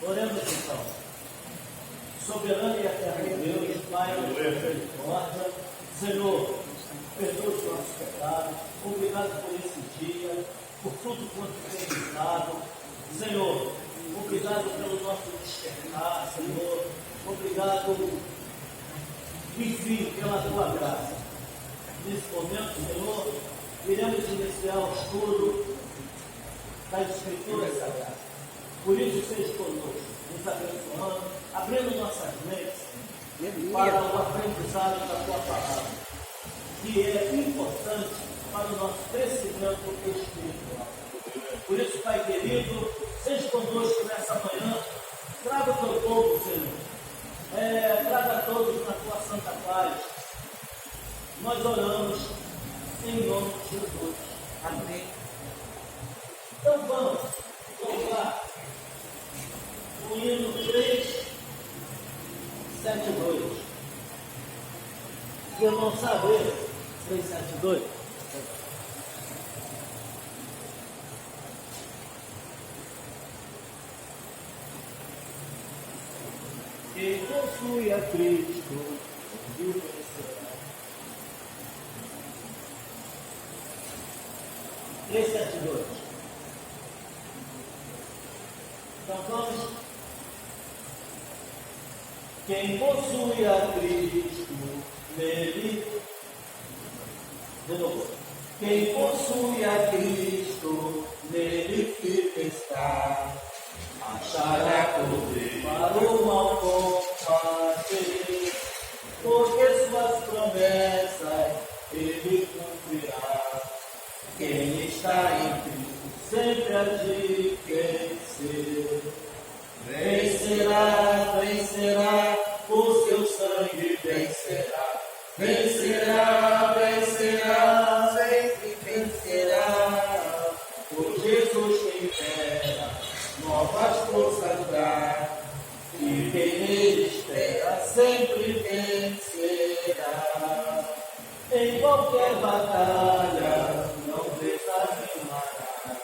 Oremos então. Soberano e eterno Deus, Pai da misericórdia, Senhor, perdoa os nossos pecados, obrigado por esse dia, por tudo quanto tem dado. Senhor, obrigado pelo nosso despertar, Senhor, obrigado, enfim, pela tua graça. Nesse momento, Senhor, iremos iniciar o estudo das Escrituras Sagradas. Por isso, seja conosco, nos abençoando, abrindo nossas mentes para o aprendizado da tua palavra, que é importante para o nosso crescimento espiritual. Por isso, Pai querido, seja conosco nessa manhã, traga o teu povo, Senhor, traga todos na tua santa paz. Nós oramos em nome de Jesus. Amém. Então vamos lá. O hino 372. Que eu não sabia. 372. Quem possui a Cristo, viu vencerá. 372. Então vamos. Quem possui a Cristo, nele. De novo. Quem possui a Cristo, nele fica está. Achará poder para o mal combater, porque suas promessas ele cumprirá. Quem está em Cristo sempre há de vencer. Vencerá, vencerá, o seu sangue vencerá. Vencerá, vencerá, sempre vencerá. Por Jesus quem espera, novas forças dá. E quem nele espera, sempre vencerá. Em qualquer batalha, não desanimará.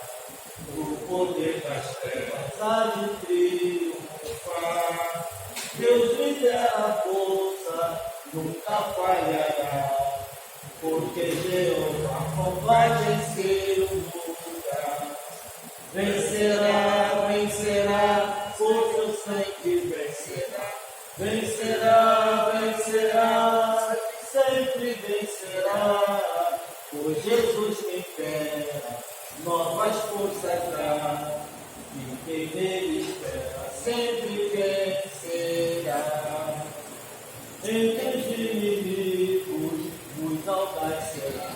O poder das trevas há de triunfar. Deus lhe der a força, nunca falhará. Porque Jeová combate em seu lugar. Vencerá, vencerá, por seu sangue vencerá. Vencerá, vencerá, sempre vencerá. Por Jesus quem espera, novas forças dá. E quem nele espera, sempre vencerá. Entre os inimigos, muito audaz será.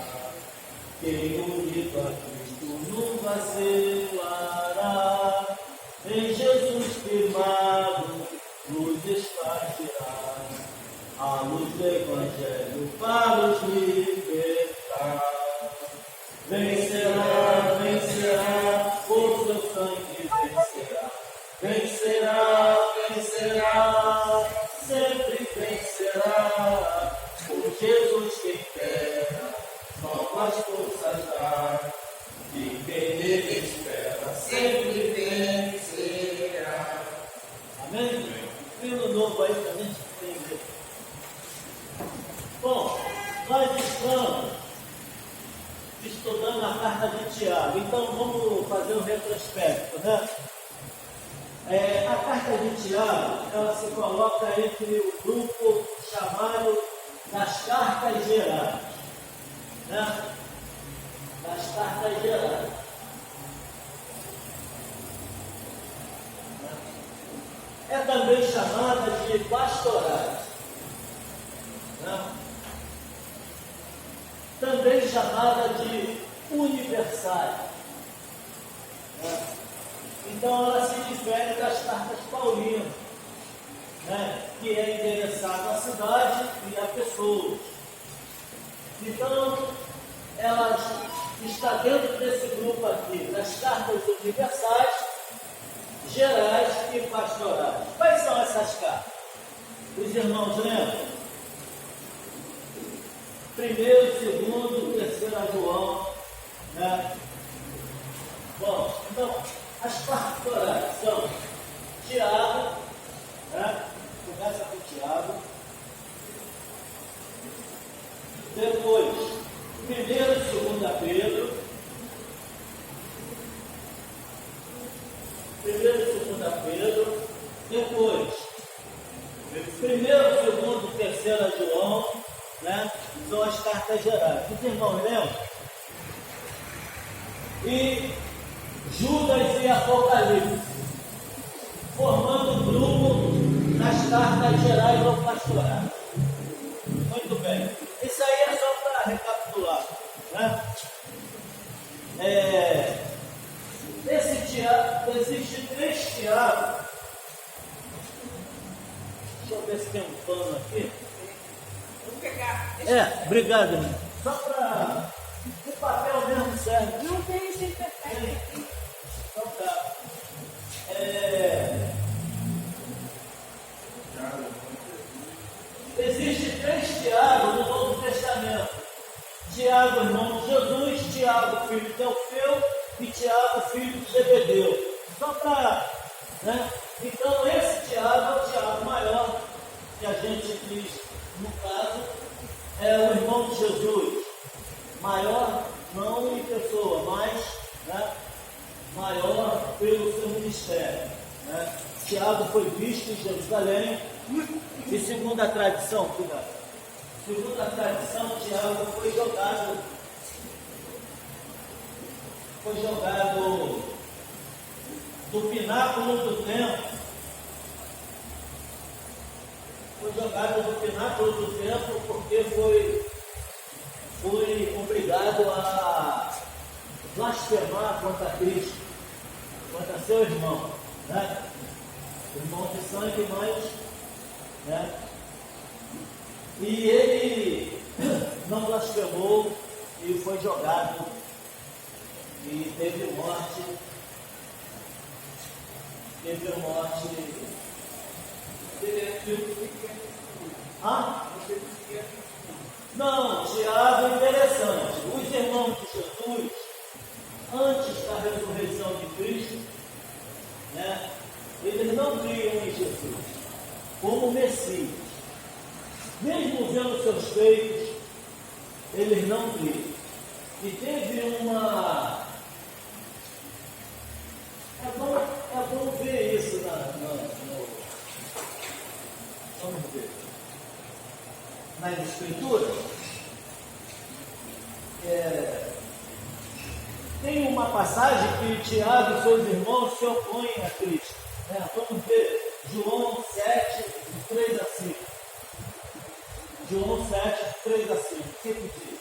Quem unido a Cristo não vacilará. Em Jesus firmado, luz espargirá. A luz do Evangelho para os libertar. Vencerá, vencerá, por seu sangue vencerá. Vencerá, vencerá, sempre vencerá. Por Jesus quem espera, novas forças dá. E quem nele espera, sempre vencerá. Amém? Pelo novo aí para a gente entender. Bom, nós estamos estudando a carta de Tiago, então vamos fazer um retrospecto, né? A carta de Tiago, ela se coloca entre o grupo chamado das cartas gerais, né? Das cartas gerais. É também chamada de pastorais, né? Também chamada de universais, né? Então ela se difere das cartas paulinas, né? Que é endereçada à cidade e a pessoas. Então ela está dentro desse grupo aqui, das cartas universais, gerais e pastorais. Quais são essas cartas? Os irmãos lembram? 1º, 2º, 3º João, né? Bom, então, as pastorais são Tiago, né? Começa com Tiago. Depois, 1º e 2ª Pedro. 1º e 2ª Pedro. Depois, 1º, 2º e 3ª João, né? São as cartas gerais. Os irmãos lembram? E Judas e Apocalipse, formando um grupo nas cartas gerais ao pastorado. Muito bem. Isso aí é só para recapitular, né? Existe 3 Tiago. Deixa eu ver se tem um pano aqui. Obrigado, irmão. Só para o papel mesmo serve. Não tem esse perfeito aqui. Então tá. Existe 3 Tiago no Novo Testamento. Tiago, irmão de Jesus, Tiago, filho de Alfeu, e Tiago, filho de Zebedeu. Só para, né? Então esse Tiago é o Tiago maior, que a gente diz, no caso, é o irmão de Jesus. Maior, não em pessoa, mas, né, maior pelo seu ministério. Né? Tiago foi visto em Jerusalém, e segundo a tradição, segundo a tradição, Tiago foi jogado do pináculo do templo. Foi jogado do pináculo do templo porque foi obrigado a blasfemar contra Cristo, contra seu irmão, né? Irmão de sangue, mas, né? E ele não blasfemou e foi jogado e teve morte. Não, Tiago é interessante. Os irmãos de Jesus, antes da ressurreição de Cristo, né, eles não criam em Jesus como Messias. Mesmo vendo seus feitos, eles não criam. E teve uma... É bom ver isso vamos ver. Nas Escrituras, tem uma passagem que Tiago e seus irmãos se opõem a Cristo. Né? Vamos ver João 7, 3 a 5. João 7, 3 a 5. O que diz?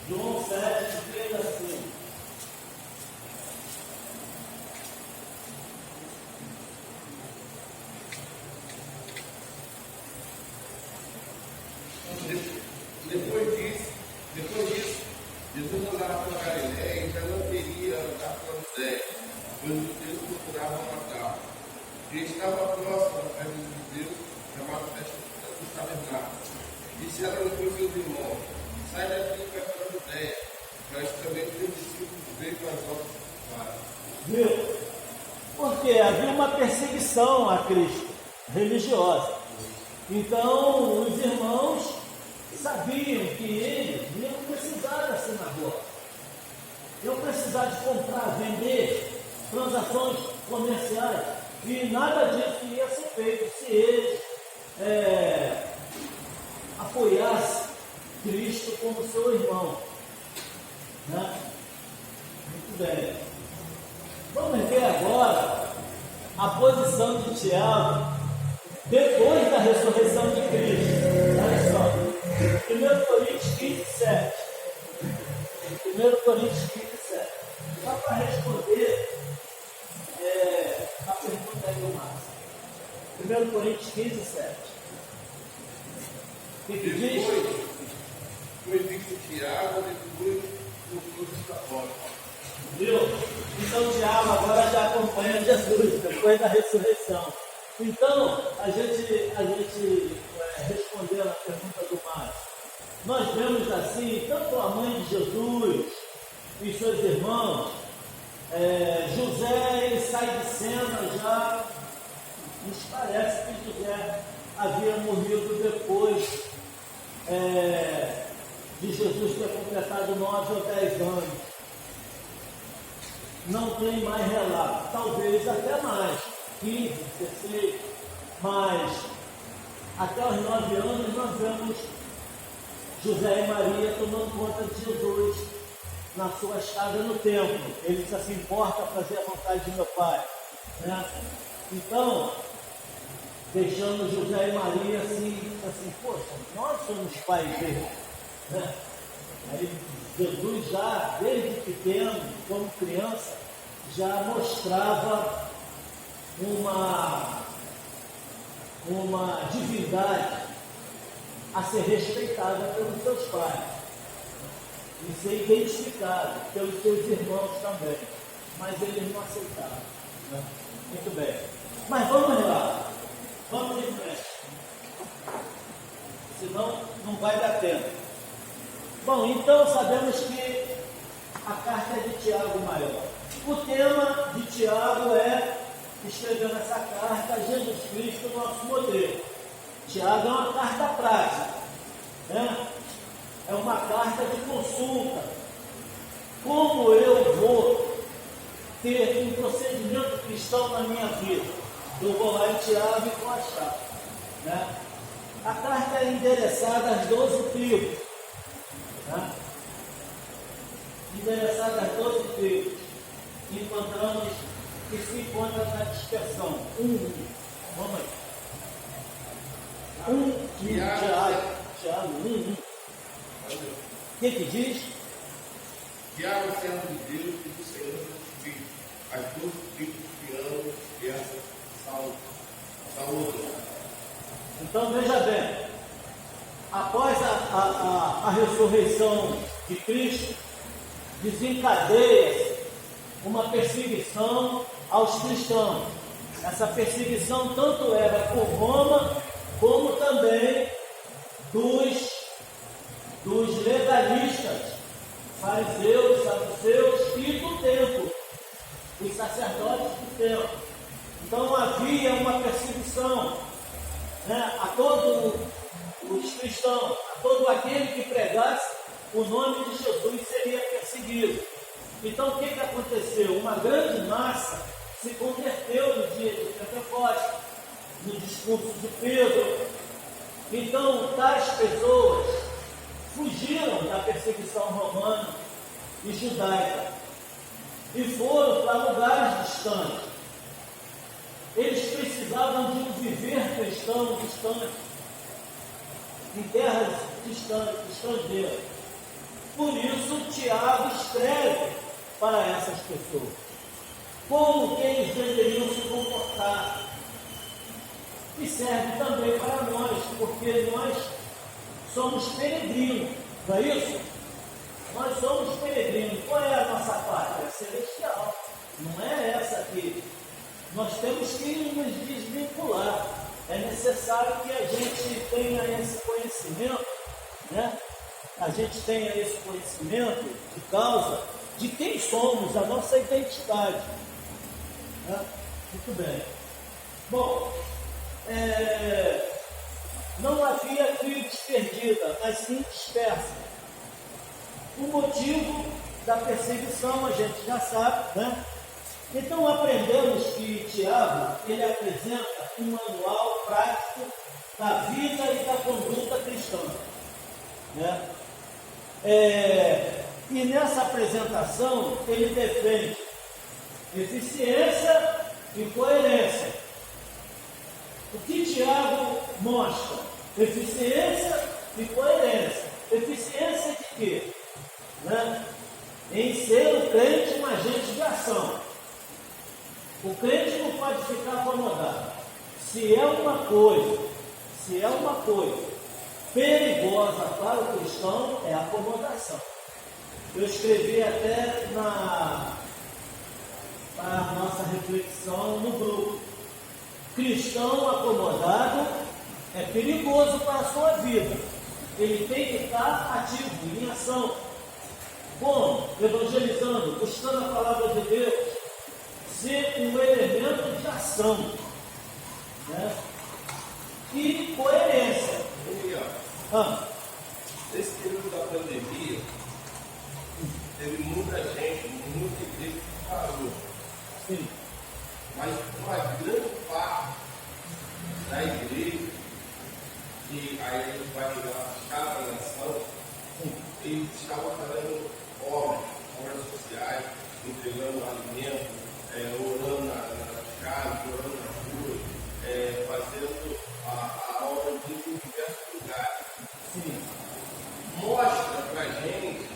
João 7, 3 a 5. Depois disso, Jesus andava pela Galiléia e já não queria andar pela Judéia, pois os judeus procuravam matá-lo. E estava próximo da festa dos judeus, chamada festa dos tabernáculos. Disseram depois seus irmãos: sai daqui para a Judéia, mas também os teus discípulos vejam as obras que fazem. Viu? Porque havia uma perseguição a Cristo, religiosa. Então, os irmãos sabiam que eles iam precisar da sinagoga, iam precisar de comprar, vender, transações comerciais, e nada disso ia ser feito se eles apoiassem Cristo como seu irmão. Né? Muito bem. Vamos ver agora a posição de Tiago depois da ressurreição de Cristo. Olha só. 1 Coríntios 15, 7. 1 Coríntios 15, 7. Só para responder a pergunta aí do Márcio. 1 Coríntios 15, 7. O que diz? Foi visto Tiago depois do curso da porta. Viu? Então Tiago agora já acompanha Jesus depois da ressurreição. Então, a gente respondendo a pergunta do Márcio, nós vemos assim, tanto a mãe de Jesus, e seus irmãos, José ele sai de cena já, nos parece que José havia morrido depois de Jesus ter completado 9 ou 10 anos. Não tem mais relato, talvez até mais, 15, 16, mas até os 9 anos nós vemos José e Maria tomando conta de Jesus na sua estada no templo. Ele diz assim: importa fazer a vontade de meu Pai, né? Então, deixando José e Maria assim, poxa, nós somos pais dele, né? Aí Jesus já, desde pequeno, como criança, já mostrava uma divindade a ser respeitada pelos seus pais e ser identificado pelos seus irmãos também, mas eles não aceitaram, né? Muito bem, mas vamos lá, vamos em frente, senão não vai dar tempo. Bom, então sabemos que a carta é de Tiago maior. O tema de Tiago é, escrevendo essa carta, Jesus Cristo, nosso modelo. Tiago é uma carta prática, né? É uma carta de consulta. Como eu vou ter um procedimento cristão na minha vida? Eu vou lá em Tiago e vou achar, né? A carta é endereçada às 12 tribos, né? Endereçada às 12 tribos. Encontramos que se encontra na dispersão. Vamos aí. Tiago 1. O que diz? Tiago, servo de Deus e do Senhor Jesus Cristo, as 12 tribos que amam e essa saúde. Então veja bem, após a ressurreição de Cristo, desencadeia-se uma perseguição aos cristãos. Essa perseguição tanto era por Roma, como também dos legalistas, fariseus, saduceus e do templo, os sacerdotes do templo. Então havia uma perseguição, né, a todos os cristãos, a todo aquele que pregasse o nome de Jesus seria perseguido. Então o que aconteceu? Uma grande massa se converteu no dia de Pentecostes, no discurso de Pedro. Então tais pessoas fugiram da perseguição romana e judaica e foram para lugares distantes. Eles precisavam de um viver cristão distante, em terras distantes, estrangeiras. Por isso Tiago escreve para essas pessoas como que eles deveriam se comportar. E serve também para nós, porque nós somos peregrinos, não é isso? Nós somos peregrinos. Qual é a nossa pátria? Celestial. Não é essa aqui. Nós temos que nos desvincular. É necessário que a gente tenha esse conhecimento, né? A gente tenha esse conhecimento de causa de quem somos, a nossa identidade. Né? Muito bem. Bom, não havia tribos perdidas, mas sim dispersas. O motivo da perseguição a gente já sabe, né? Então aprendemos que Tiago, ele apresenta um manual prático da vida e da conduta cristã, né? E nessa apresentação ele defende eficiência e coerência. O que Tiago mostra? Eficiência e coerência. Eficiência de quê? Né? Em ser o crente um agente de ação. O crente não pode ficar acomodado. Se é uma coisa perigosa para o cristão, é a acomodação. Eu escrevi até na nossa reflexão no grupo. Cristão acomodado é perigoso para a sua vida. Ele tem que estar ativo, em ação. Como? Evangelizando, buscando a palavra de Deus, ser um elemento de ação, né? E coerência. Nesse período da pandemia, teve muita gente, muita igreja que parou. Sim. Mas uma grande parte da igreja, que aí a gente vai ligar a nação, eles estavam fazendo obras sociais, entregando alimento, orando nas casas, orando nas ruas, fazendo a obra de diversos lugares. Sim. Mostra pra gente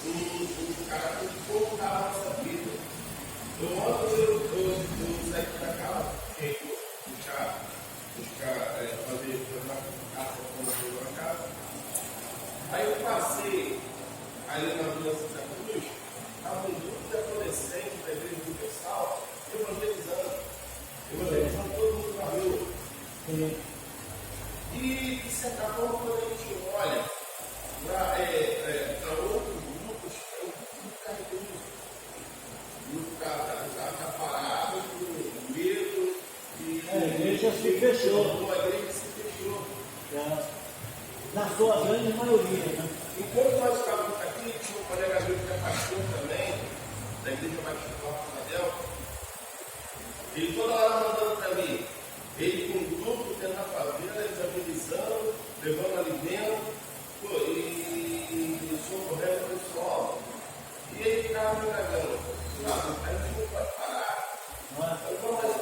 um caráter de como está a nossa vida. Eu saí para cá, fazer uma casa quando eu chego na casa. Aí eu passei ali na Vila Santa Cruz, estava um grupo de adolescentes da Igreja Universal evangelizando todo mundo na rua. E de certa forma, quando a gente olha para outros grupos, é um grupo carregoso. O grupo está parado, com medo. A igreja se fechou. A igreja se fechou. Na sua grande maioria, né? Enquanto nós estávamos aqui, tinha um colega meu que é pastor também, da Igreja Batista Porta da Delta. Ele toda hora mandando para mim. Ele com um grupo dentro da favela, evangelizando, levando alimento, e socorrendo o pessoal. E ele ficava me pregando. A gente não pode parar. Mas o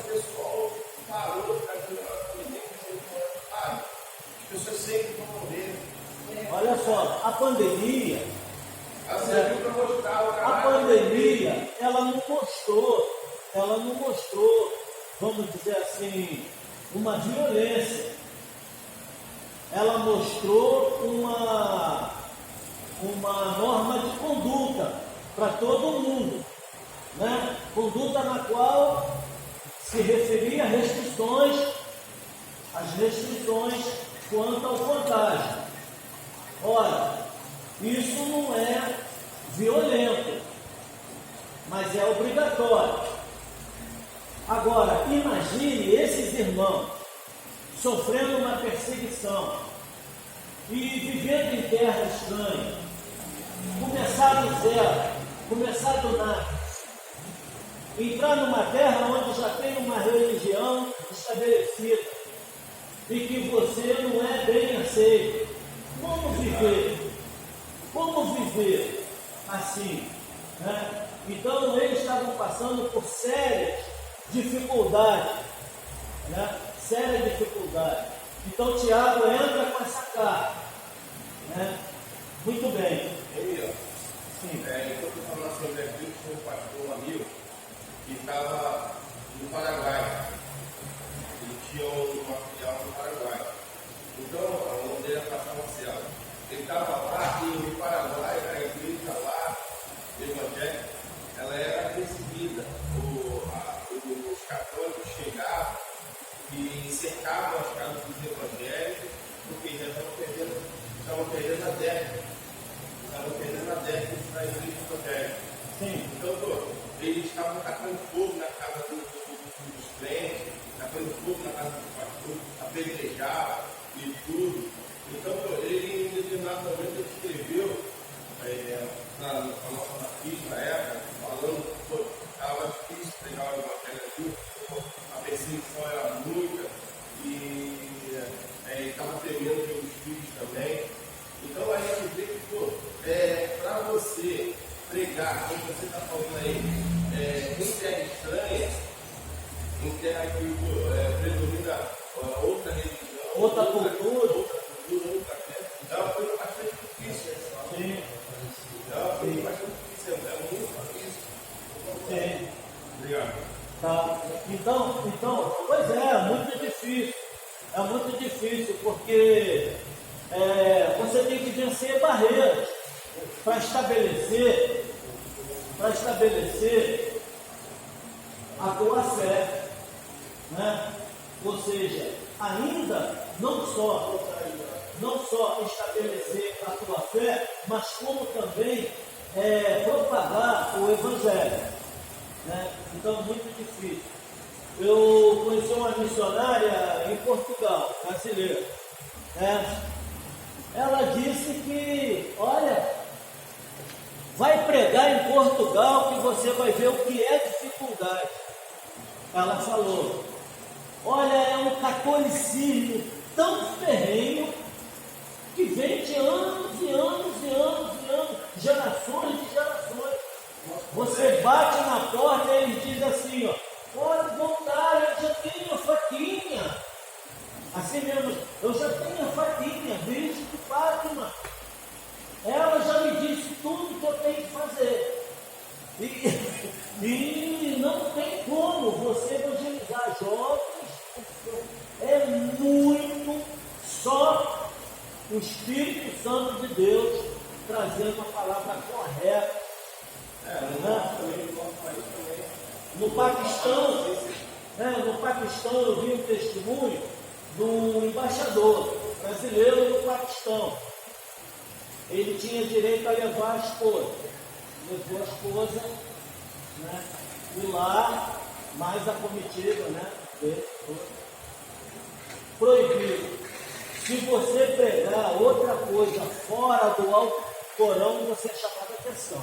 pessoal parou, está levando alimento, não pode parar. As pessoas sempre vão morrer. Olha só, a pandemia, ela não mostrou, vamos dizer assim, uma violência. Ela mostrou uma norma de conduta para todo mundo, né? Conduta na qual se referia às restrições quanto ao contágio. Ora, isso não é violento, mas é obrigatório. Agora, imagine esses irmãos sofrendo uma perseguição e vivendo em terra estranha, começar do zero, começar do nada, entrar numa terra onde já tem uma religião estabelecida e que você não é bem aceito. Como viver assim, né? Então eles estavam passando por sérias dificuldades, né? Séria dificuldade. Então Tiago entra com essa carta, né? Muito bem. Sim. Enquanto eu estava na Assembleia de Deus, tinha um pastor, um amigo, que estava no Paraguai. Ele tinha uma filial no Paraguai. Então, o nome dele era Pastor Marcelo. Ele estava lá e no Paraguai, a igreja lá, evangélica, ela era recebida. Os católicos chegavam e cercavam as casas dos evangélicos, porque já estavam perdendo a década. Estavam perdendo a década para a igreja evangélica. Então, eles estavam tacando fogo na casa dos crentes, tacando fogo na casa dos pastores, apedrejavam e tudo. Então, ele em determinado momento ele escreveu na nossa batista na época, falando que estava difícil pregar o evangelho aqui, a perseguição era muita e estava temendo pelos filhos também. Então a gente vê que para você pregar, como você está falando aí, em terra estranha, em terra que predomina outra religião, outra cultura, é uma coisa bastante difícil. Sim. É uma coisa bastante difícil, é muito difícil. Sim. Obrigado. Tá. Então, pois é muito difícil. É muito difícil, porque você tem que vencer barreiras para estabelecer a tua fé, né? Ou seja, ainda não só estabelecer a tua fé, mas como também propagar o Evangelho, né? Então, muito difícil. Eu conheci uma missionária em Portugal, brasileira, né? Ela disse que, olha, vai pregar em Portugal que você vai ver o que é dificuldade. Ela falou, olha, é um catolicismo tão ferrenho que vem de anos e anos e anos e anos, gerações e gerações. Você bate na porta e ele diz assim, ó, pode voltar, eu já tenho a faquinha. Assim mesmo, eu já tenho a faquinha, Virgem de Fátima. Ela já me disse tudo que eu tenho que fazer. E não tem como você evangelizar jovens. É muito só o Espírito Santo de Deus trazendo a palavra correta. No Paquistão eu vi um testemunho do embaixador brasileiro no Paquistão. Ele tinha direito a levar a esposa. Levou a esposa, né? E lá, mais a comitiva, né? Proibido. Se você pregar outra coisa fora do Alcorão, você é chamado a atenção.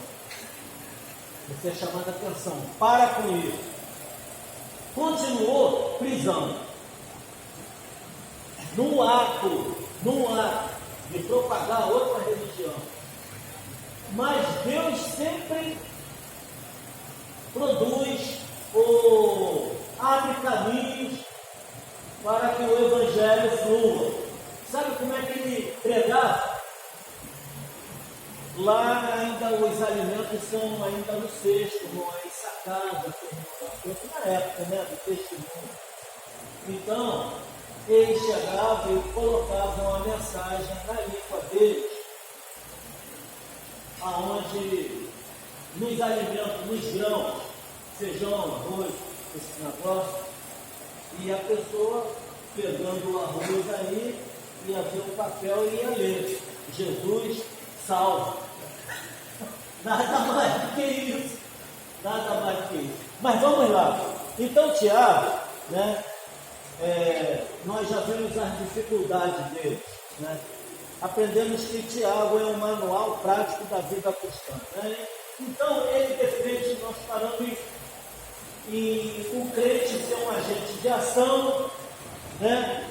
Você é chamado a atenção. Para com isso. Continuou, prisão. No ato de propagar outra religião. Mas Deus sempre produz ou abre caminhos para que o Evangelho flua. Sabe como é que ele pregava? Lá ainda os alimentos são ainda no cesto, não é ensacado, na época, né, do testemunho. Então, eles chegavam e colocavam a mensagem na língua deles, aonde nos alimentos, nos grãos, feijão, arroz, esse negócio, e a pessoa pegando o arroz aí, ia ver o papel e ia ler, Jesus salva. Nada mais do que isso. Nada mais do que isso. Mas vamos lá. Então, Tiago, né? Nós já vimos as dificuldades dele, né? Aprendemos que Tiago é um manual prático da vida cristã, né? Então ele defende, nós paramos em o crente ser um agente de ação, né?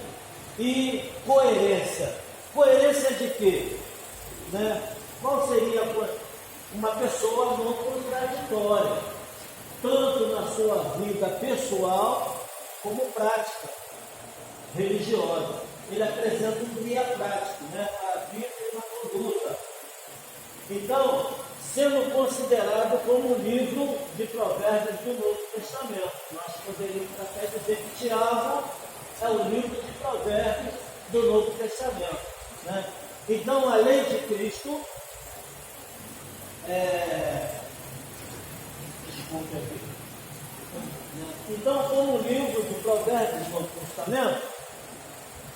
E coerência. Coerência de quê? Né? Qual seria uma pessoa não contraditória, tanto na sua vida pessoal como prática religiosa. Ele apresenta um guia prático, né, na vida e na conduta. Então, sendo considerado como um livro de provérbios do Novo Testamento, nós poderíamos até dizer que Tiago é o livro de provérbios do Novo Testamento, né? Então, a lei de Cristo desculpe aqui. Então, como livro de provérbios do Novo Testamento,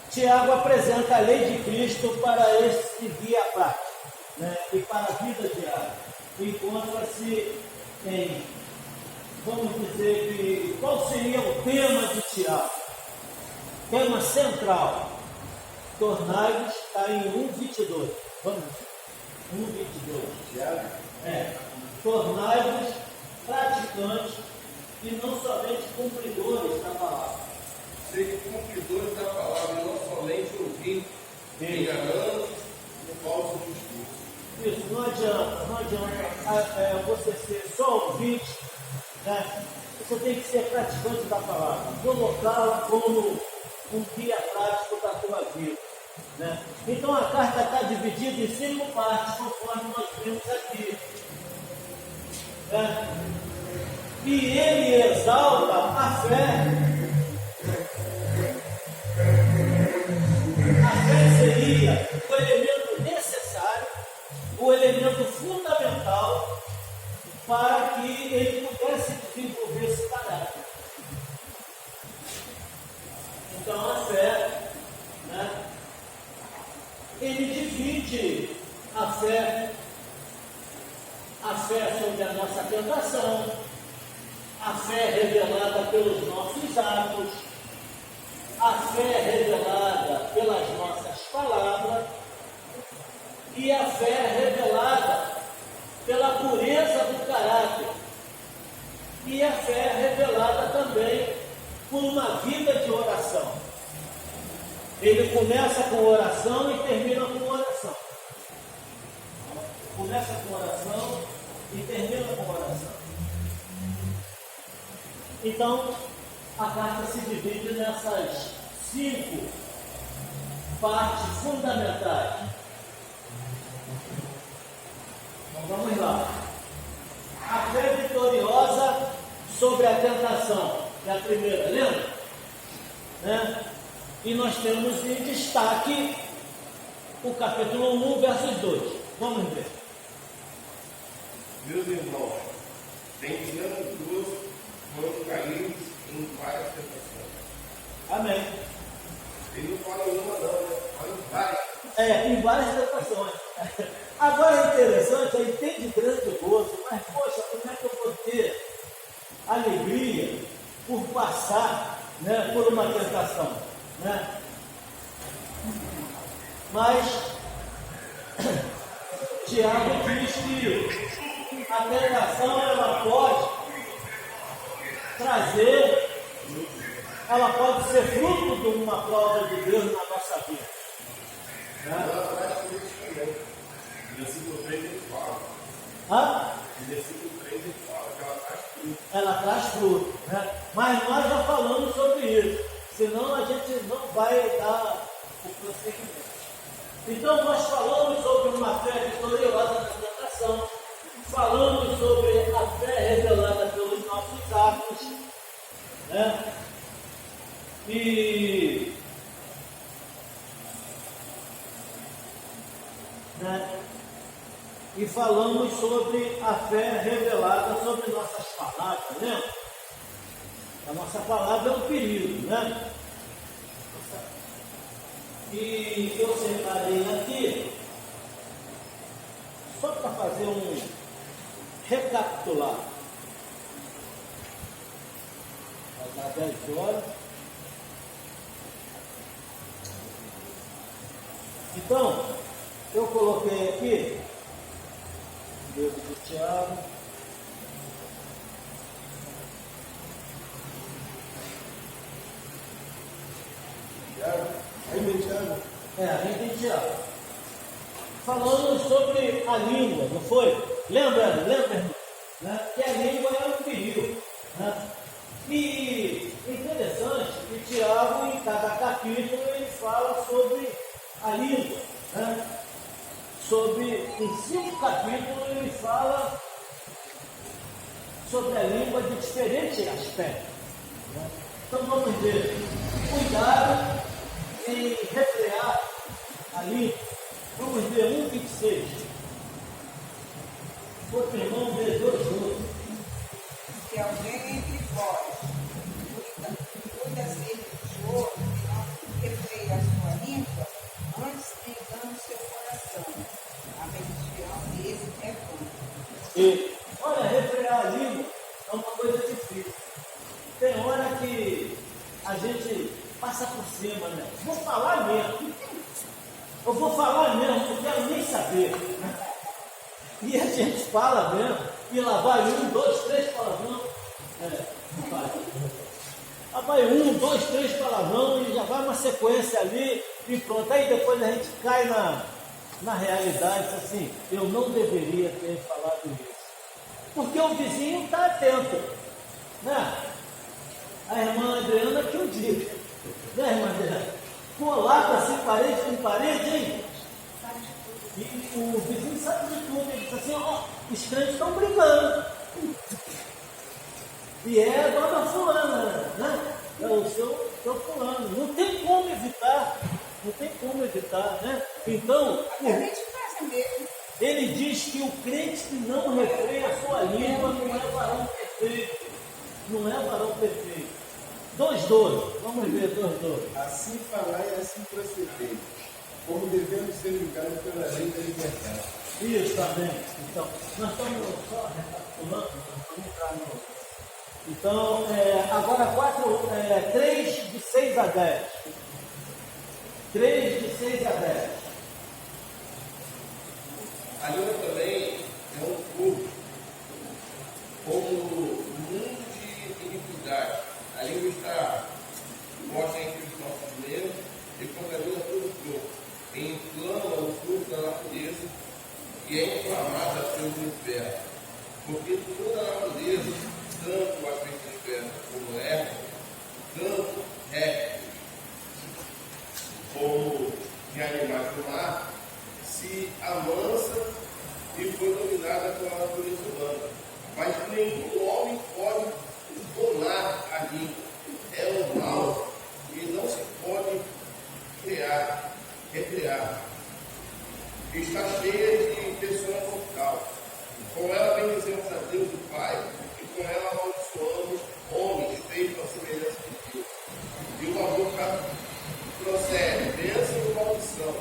Tiago apresenta a lei de Cristo para esse guia prático, né? E para a vida diária. Encontra-se em, vamos dizer que, qual seria o tema de Tiago? Tema central. Tornai-vos, está em 1:22. Vamos, 1:22. Tiago? Tornai-vos praticantes e não somente cumpridores da palavra. Ser cumpridores da palavra e não somente ouvindo, enganando no falso discurso. Isso, não adianta você ser só ouvinte, né? Você tem que ser praticante da palavra, colocá-la como um guia prático da tua vida, né? Então a carta está dividida em 5 partes, conforme nós vimos aqui, né? E ele exalta a fé. A fé seria o elemento necessário, o elemento fundamental para que ele pudesse desenvolver esse caráter. Então a fé, né? Ele divide a fé a fé sobre a nossa tentação, a fé revelada pelos nossos atos, a fé revelada pelas nossas palavras e a fé revelada pela pureza do caráter e a fé revelada também por uma vida de oração. Ele começa com oração e termina com oração. Começa com oração e termina com oração. Então, a carta se divide nessas 5 partes fundamentais. Então, vamos lá. A fé vitoriosa sobre a tentação. É a primeira, lembra? Né? E nós temos em destaque o capítulo 1, versos 2. Vamos ver. Meus irmãos, pensando duas quando caímos em várias tentações. Amém. Ele não fala uma não, né? Fala em várias. Em várias tentações. Agora é interessante, aí tem de grande gozo, mas poxa, como é que eu vou ter alegria por passar, né, por uma tentação? Né? Mas Tiago diz que a tentação ela pode trazer, ela pode ser fruto de uma prova de Deus na nossa vida. Né? Ela traz frutos também. Versículo 3 ele fala. Versículo 3 ele fala que ela traz frutos. Ela traz fruto, né? Mas nós já falamos sobre isso, senão a gente não vai dar o prosseguimento. Então nós falamos sobre uma fé vitoriosa na tentação, falamos sobre a fé revelada pelos nossos atos, né? E falamos sobre a fé revelada sobre nossas palavras, né? A nossa palavra é um perigo, né? E eu separei aqui, só para fazer um recapitular. Vai dar 10 horas. Então, eu coloquei aqui livro de Tiago. Ainda em Tiago. Falando sobre a língua, não foi? Lembra, irmão? Né? Que a língua é um perigo. Né? E interessante que Tiago, em cada capítulo, ele fala sobre a língua. Né? Em 5 capítulos, ele fala sobre a língua de diferentes aspectos. Né? Então vamos ver. Cuidado em refrear a língua. Vamos ver 1,26. Outro irmão vê 2,12. Se alguém entre vós cuida ser religioso e não refreia a sua língua, antes engana o seu coração. A religião desse é bom. E, olha, refrear a língua é uma coisa difícil. Tem hora que a gente passa por cima, né? Vou falar mesmo. Eu vou falar mesmo, não quero nem saber. Né? E a gente fala mesmo, e lá vai 1, 2, 3 palavrão. Lá vai 1, 2, 3 palavrão e já vai uma sequência ali e pronto. Aí depois a gente cai na realidade, assim, eu não deveria ter falado isso. Porque o vizinho está atento. Né? A irmã Adriana que eu digo. Né, irmã Adriana? Colar assim, parede com parede, hein? E o vizinho sabe de tudo. Ele diz assim, ó, os crentes estão brigando. E é a dona fulana, né? É o seu fulano. Não tem como evitar. Né? Então, A gente faz mesmo. ele diz que o crente que não refreia a sua língua não é varão perfeito. 2,12. Vamos ver 2,12. Assim falar e assim proceder, como devemos ser julgados pela lei da liberdade. Isso também. Então, nós estamos só recapitulando, vamos entrar no. Então, agora 3 de 6 a 10. 3 de 6 a 10. A língua também é um fogo, como um mundo de iniquidade. A língua está posta entre os nossos membros e contamina todo o corpo, inflama o fluxo da natureza e é inflamada pelos infernos. Porque toda a natureza, tanto as bestas de terra como erva, tanto répteis como de animais do mar, se amansa e foi dominada pela natureza humana. Mas nenhum homem pode domar a língua. É um mal e não se pode recriar. Está cheia de pessoa mortal. Com ela bendizemos a Deus o Pai, e com ela amaldiçoamos homens feitos à semelhança de Deus. E uma boca procede, bênção e maldição.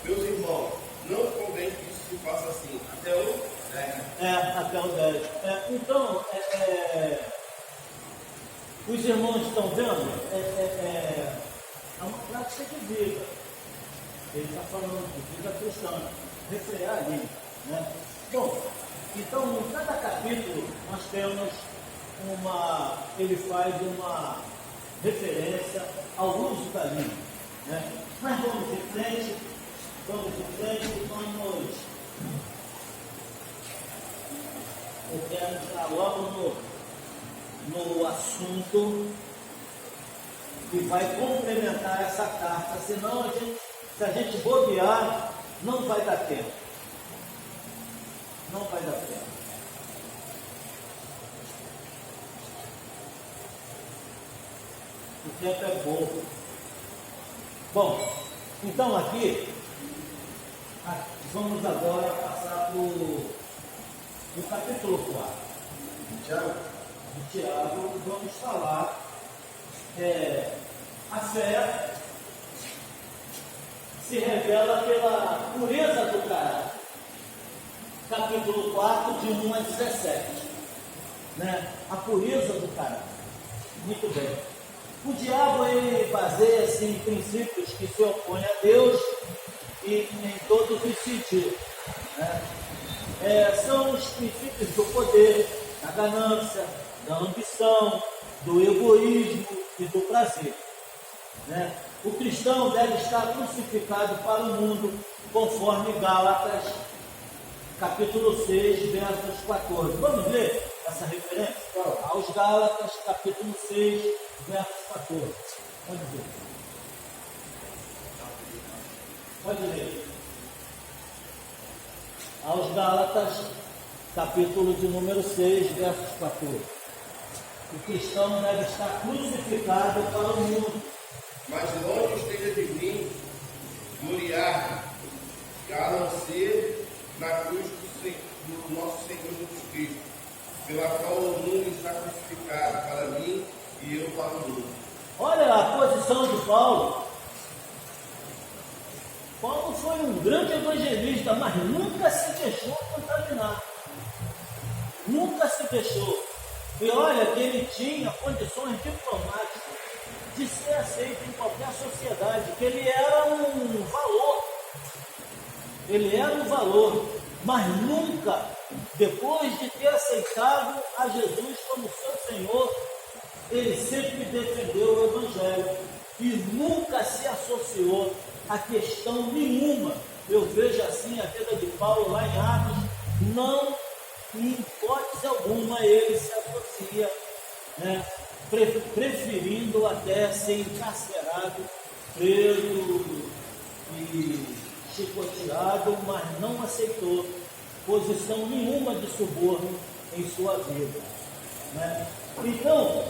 Meus irmãos, não convém que isso se faça assim. Até o 10. Até o 10. Então, os irmãos estão vendo? É uma prática de vida. Ele está falando de vida cristã, refrear a língua, né? Bom, então, em cada capítulo, nós temos ele faz uma referência ao uso da língua, né? Mas vamos em frente, vamos eu quero entrar logo no assunto que vai complementar essa carta, senão se a gente bobear, não vai dar tempo. Não vai dar tempo. O tempo é pouco. Bom, então aqui, vamos agora passar para o capítulo 4. De Tiago, vamos falar a fé se revela pela pureza do caráter. Capítulo 4, de 1 a 17. Né? A pureza do caráter. Muito bem. O diabo, ele baseia-se em princípios que se opõem a Deus e em todos os sentidos. Né? São os princípios do poder, da ganância, da ambição, do egoísmo e do prazer. Né? O cristão deve estar crucificado para o mundo, conforme Gálatas, capítulo 6, versos 14. Vamos ler essa referência? Aos Gálatas, capítulo 6, versos 14. Pode ler. Pode ler. Aos Gálatas, capítulo de número 6, versos 14. O cristão deve estar crucificado para o mundo. Mas longe esteja de mim gloriar, a não ser na cruz do nosso Senhor Jesus Cristo, pela qual o mundo está crucificado para mim e eu para o mundo. Olha a posição de Paulo. Paulo foi um grande evangelista, mas nunca se deixou contaminar. Nunca se deixou. E olha que ele tinha condições diplomáticas de ser aceito em qualquer sociedade, que ele era um valor. Ele era um valor, mas nunca, depois de ter aceitado a Jesus como seu Senhor, ele sempre defendeu o Evangelho e nunca se associou a questão nenhuma. Eu vejo assim a vida de Paulo lá em Atos, não, em hipótese alguma, ele se associa, né, preferindo até ser encarcerado, preso e chicoteado, mas não aceitou posição nenhuma de suborno em sua vida. Né? Então,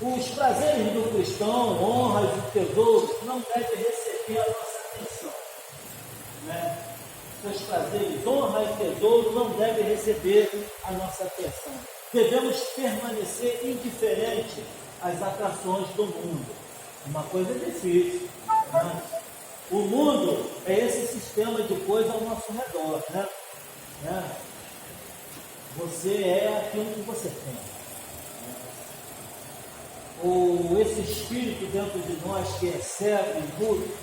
os prazeres do cristão, honras e tesouros, não devem receber a nossa atenção. Né? Seus prazeres, honra e tesouro não devem receber a nossa atenção. Devemos permanecer indiferente às atrações do mundo. Uma coisa difícil. Né? O mundo é esse sistema de coisas ao nosso redor. Né? né? Você é aquilo que você tem. Ou esse espírito dentro de nós que é cego e mudo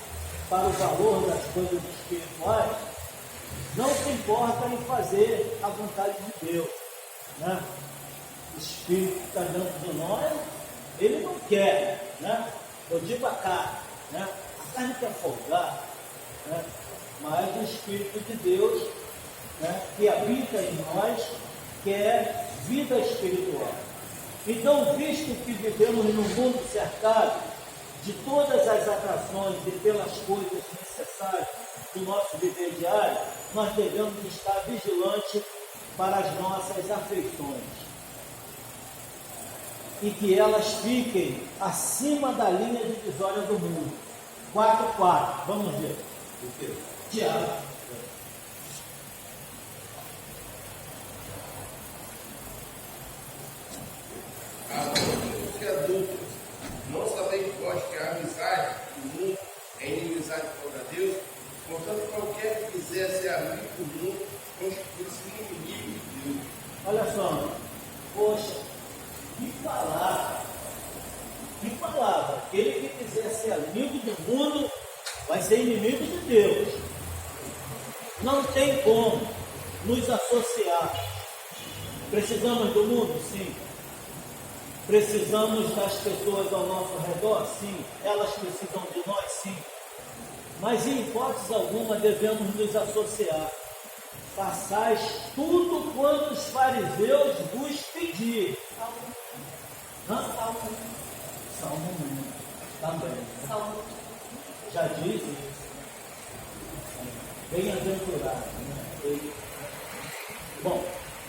para o valor das coisas espirituais, não se importa em fazer a vontade de Deus, né? O espírito que está dentro de nós, ele não quer, né? Eu digo a carne, né? A carne quer folgar, né? Mas o Espírito de Deus, né, que habita em nós, quer vida espiritual. Então, visto que vivemos num mundo cercado de todas as atrações e pelas coisas necessárias do nosso viver diário, nós devemos estar vigilantes para as nossas afeições e que elas fiquem acima da linha divisória do mundo. 4:4, vamos ver. O quê? Tiago. Adultos e adultos, não sabem que pode que a amizade do mundo é inimizade contra Deus, portanto, qualquer que quiser ser amigo do mundo, constitui-se um inimigo de Deus. Olha só, poxa, que palavra, que palavra. Aquele que quiser ser amigo do mundo vai ser inimigo de Deus. Não tem como nos associar. Precisamos do mundo? Sim. Precisamos das pessoas ao nosso redor? Sim. Elas precisam de nós? Sim. Mas em hipótese alguma devemos nos associar. Façais tudo quanto os fariseus vos pedirem. Salmo 1. Também. Já diz isso. Bem-aventurado. Né? Bom,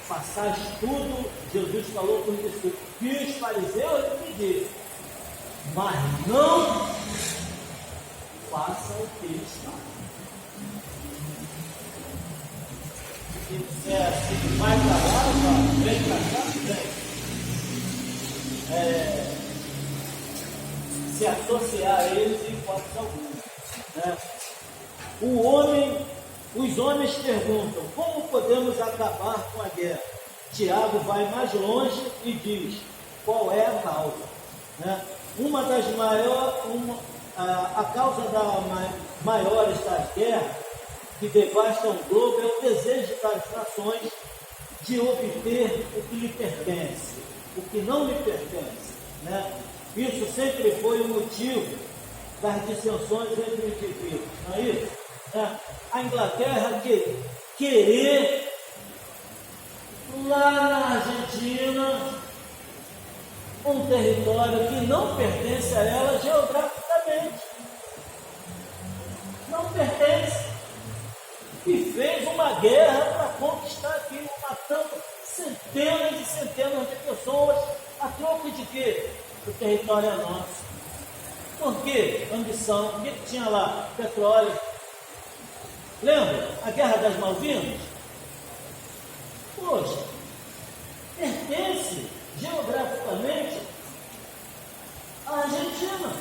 façais tudo, Jesus falou por isso, que os fariseus pediram, mas não façam o que eles fazem. Se disser assim, vai para lá, vem para cá, vem. Se associar a eles em hipótese alguma. Né? Os homens perguntam, como podemos acabar com a guerra? Tiago vai mais longe e diz, qual é a causa? Né? Uma das maiores, a causa maiores das guerras que devastam o globo é o desejo das nações de obter o que lhe pertence, o que não lhe pertence. Né? Isso sempre foi o motivo das dissensões entre os indivíduos, não é isso? A Inglaterra querer lá na Argentina um território que não pertence a ela geograficamente. Não pertence. E fez uma guerra para conquistar aquilo, matando centenas e centenas de pessoas a troco de quê? O território é nosso. Por quê? Ambição. O que tinha lá? Petróleo. Lembra? A Guerra das Malvinas? Poxa, pertence geograficamente à Argentina.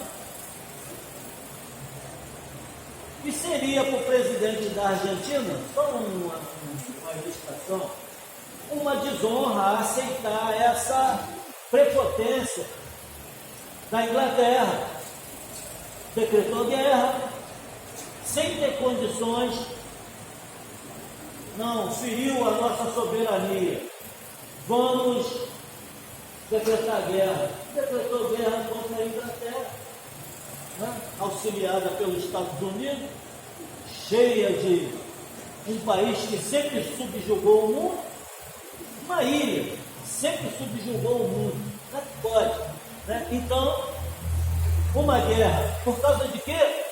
E seria para o presidente da Argentina, só uma ilustração, uma desonra aceitar essa prepotência da Inglaterra. Decretou guerra, sem ter condições, não, feriu a nossa soberania. Vamos decretar guerra. Decretou guerra contra a Inglaterra, né? Auxiliada pelos Estados Unidos, cheia de um país que sempre subjugou o mundo, uma ilha, sempre subjugou o mundo. Não é que pode. Né? Então, uma guerra, por causa de quê?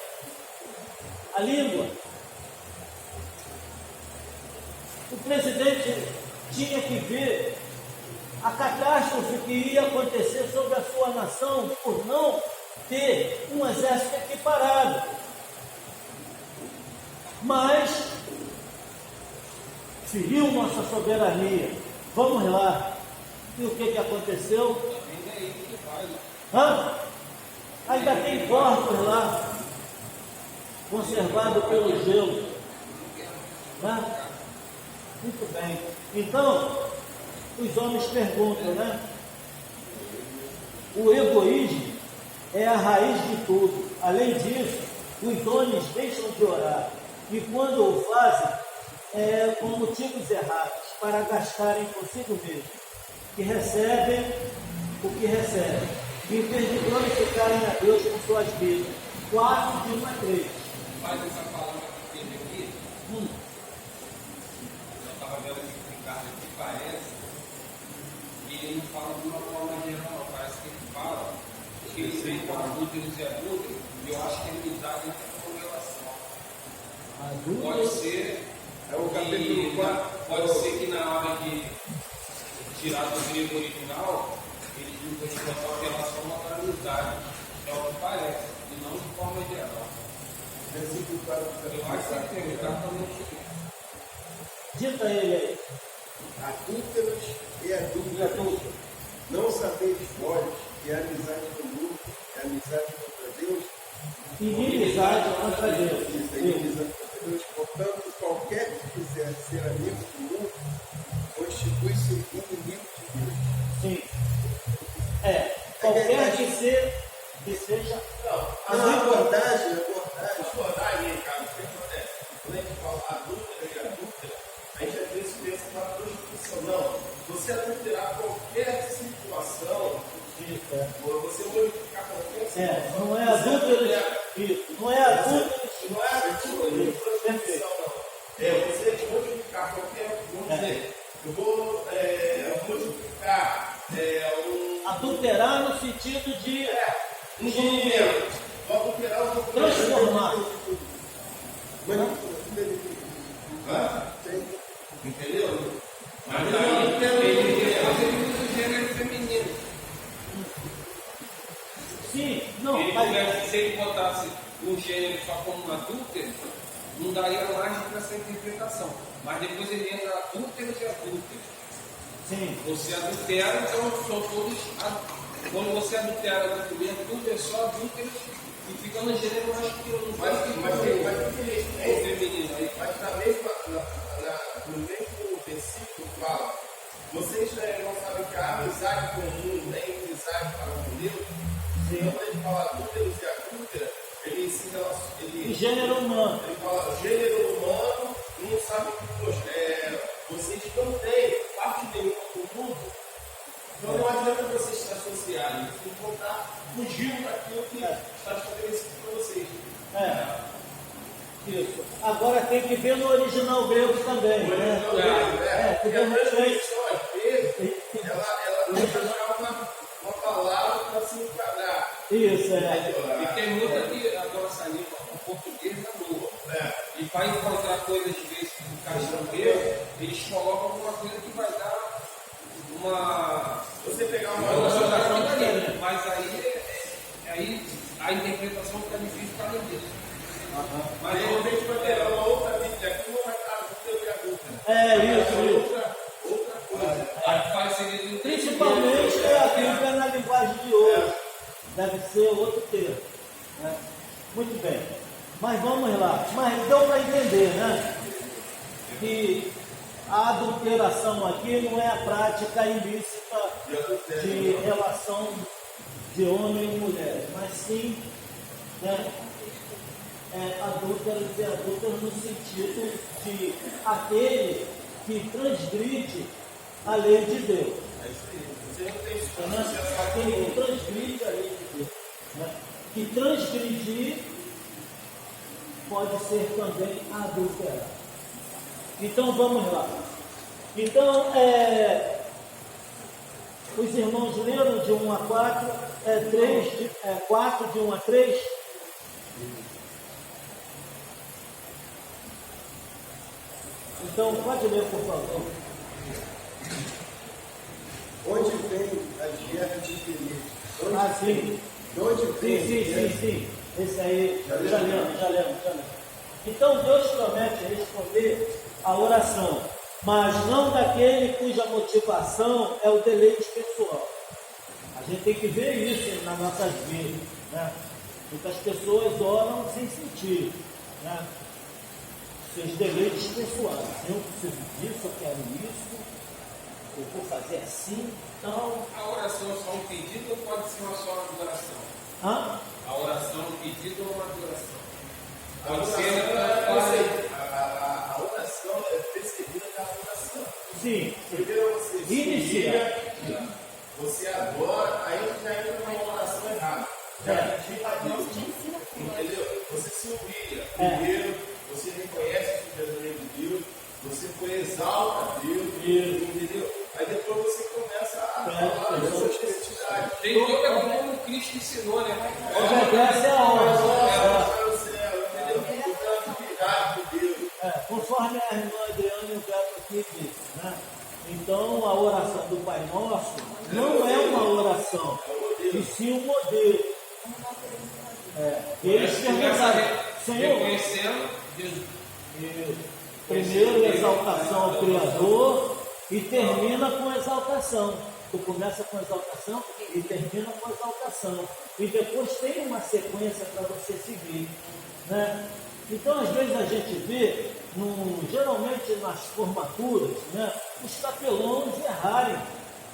A língua. O presidente tinha que ver a catástrofe que ia acontecer sobre a sua nação por não ter um exército equiparado. Mas feriu nossa soberania. Vamos lá. E o que aconteceu? Ainda tem corpos lá, conservado pelo gelo. Né? Muito bem. Então, os homens perguntam, né? O egoísmo é a raiz de tudo. Além disso, os homens deixam de orar. E quando o fazem, é com motivos errados, para gastarem consigo mesmo, que recebem o que recebem, em vez de glorificarem a Deus com suas vidas. 4 de 1 a 3. Faz essa palavra que teve aqui, eu estava vendo que Ricardo aqui parece, e ele não fala de uma forma geral, parece que ele fala que ele vem com adúlteros e adúlteros, e eu acho que ele me dá dentro da relação. Pode ser, É o capítulo 4. pode ser que na hora de tirar do grego original, ele botou a relação na amizade, é o que parece, e não de forma geral. Versículo 4. Eu acho que tem exatamente isso. Dita ele aí. Adúlteros e adúlteras, não sabeis vós que a amizade com o mundo é amizade contra Deus? Inimizade contra Deus. Isso é inimizade contra Deus. Portanto, qualquer que quiser ser amigo do mundo, constitui-se inimigo de Deus. Sim. Qualquer que seja. A abordagem, Cara, o que acontece? Quando a gente fala adúltero e adúltera, a gente às vezes pensa na prostituição. Não, você adulterar qualquer situação, você modificar qualquer situação. Não é adúltero. Isso. Não é adúltero. Não é adultero, prostituição, não. É você modificar qualquer, vamos dizer, eu vou modificar Adulterar no sentido de um documento. Vou adulterar o documento. transformar. Entendeu? Mas aí ele usa o gênero feminino. Sim, não, Se ele botasse o gênero só como um adúltero, não daria margem para essa interpretação. Mas depois ele entra adúlteros e adúlteros. sim. Você adultera, então são todos. Quando você adultera o documento, tudo é só adúlteros e fica no gênero masculino. Mas É feminino aí. Mas no mesmo versículo fala, vocês não sabem que a amizade comum nem amizade para com Deus. Quando ele fala adúlteros e adúltera, ele ensina E gênero humano. ele fala gênero humano, não sabe que vocês não têm parte nenhuma do mundo. Então não adianta vocês se associarem, vocês têm que voltar fugindo daquilo que está estabelecido para vocês. Isso. Agora tem que ver no original grego também. Porque a transcrição, às vezes, ela deixa uma palavra para se enquadrar. Isso, E tem muita que a nossa língua, o português é boa. E para encontrar coisas de vez que encaixam mesmo, eles colocam alguma coisa que vai dar uma. Você pegar uma Mas aí a interpretação fica difícil para ninguém. Mas de repente vai pegar uma outra Bíblia aqui, não vai estar adulto e adulta. isso. Outra coisa. aí faz sentido. Principalmente a Bíblia na linguagem de hoje. Deve ser outro termo. Né? Muito bem. Mas vamos lá. Mas deu para entender, né? Que a adulteração aqui não é a prática ilícita de relação de homem e mulher, mas sim, né, adúlteros e adúlteras no sentido de aquele que transgride a lei de Deus. Aquele que transgride a lei de Deus. Né? Que transgredir pode ser também adulterar. Então vamos lá. Então, os irmãos leram de 1 a 4, 4 de 1 a 3. Então, pode ler, por favor. Onde vem as guerras de interesse? Sim. De onde vem? Sim. Esse aí, já lemos. Então, Deus promete responder a oração, mas não daquele cuja motivação é o deleite pessoal. A gente tem que ver isso nas nossas vidas, né? Muitas pessoas oram sem sentido, né? seus deleites pessoais. Eu preciso disso, eu quero isso, eu vou fazer assim, tal. A oração é só um pedido ou pode ser uma só adoração? Hã? A oração é um pedido ou uma adoração? A Pode oração, ser a oração é precedida da adoração. Sim. Primeiro você se Inicia. humilha, você adora, aí já entra numa oração errada. Já critica a Deus. Entendeu? Você se humilha. Primeiro, você reconhece a soberania de Deus, você exalta a Deus, entendeu? Aí depois você começa a falar das suas necessidades. Tem toda como Cristo ensinou, né? Obedece a ordem. Conforme a irmã Adriana e o Beto aqui disse, né? Então a oração do Pai Nosso não é uma oração, e sim um modelo. Eles perguntaram, Senhor, Reconhecendo Jesus. primeiro exaltação ao Criador e termina com exaltação. Tu começa com exaltação e termina com exaltação. E depois tem uma sequência para você seguir, né? Então, às vezes a gente vê, geralmente nas formaturas, né, os capelães errarem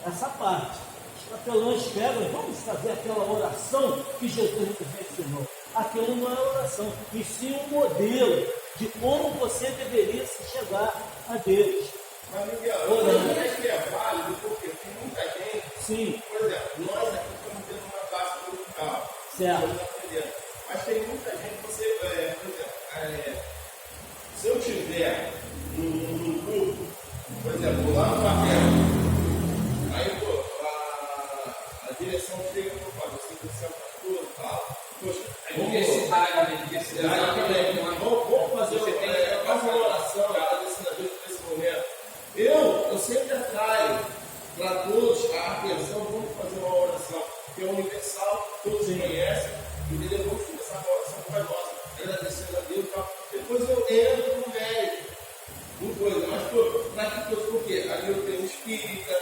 essa parte. Os capelães pegam, vamos fazer aquela oração que Jesus nos ensinou. Aquilo não é oração, e sim um modelo de como você deveria se chegar a Deus. Mas, Miguel, eu acho que é válido porque tem muita gente. Sim. Por exemplo, nós aqui estamos tendo uma classe musical. Certo. Estamos aprendendo. Mas tem muita gente, por exemplo, se eu tiver num grupo, por exemplo, lá no papel, aí a direção chega e fala, você tem que ser pastor e tal. Poxa, Diversidade também. vamos fazer uma oração, agradecendo a Deus por esse momento. Eu sempre atraio para todos a atenção, vamos fazer uma oração que é universal, todos conhecem, entendeu? Vamos começar uma oração que vai nossa, agradecendo a Deus e tal. Depois eu entro no mérito, não coisa, mas para que coisa, por quê? Ali eu tenho espírita,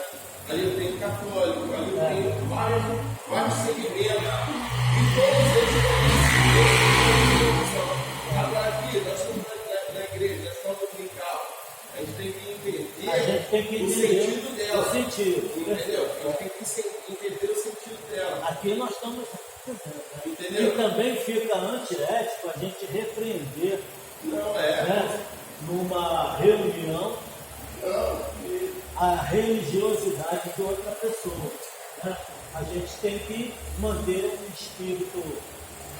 ali eu tenho católico, ali eu tenho vários segmentos, e todos eles agora aqui, nós estamos na igreja, nós estamos dominical. A gente tem que entender o sentido dela. O sentido. Entendeu? A gente tem que entender o sentido dela. Aqui nós estamos. Entendeu? E também fica antiético a gente repreender, Não né, numa reunião, a religiosidade de outra pessoa. Né? A gente tem que manter um espírito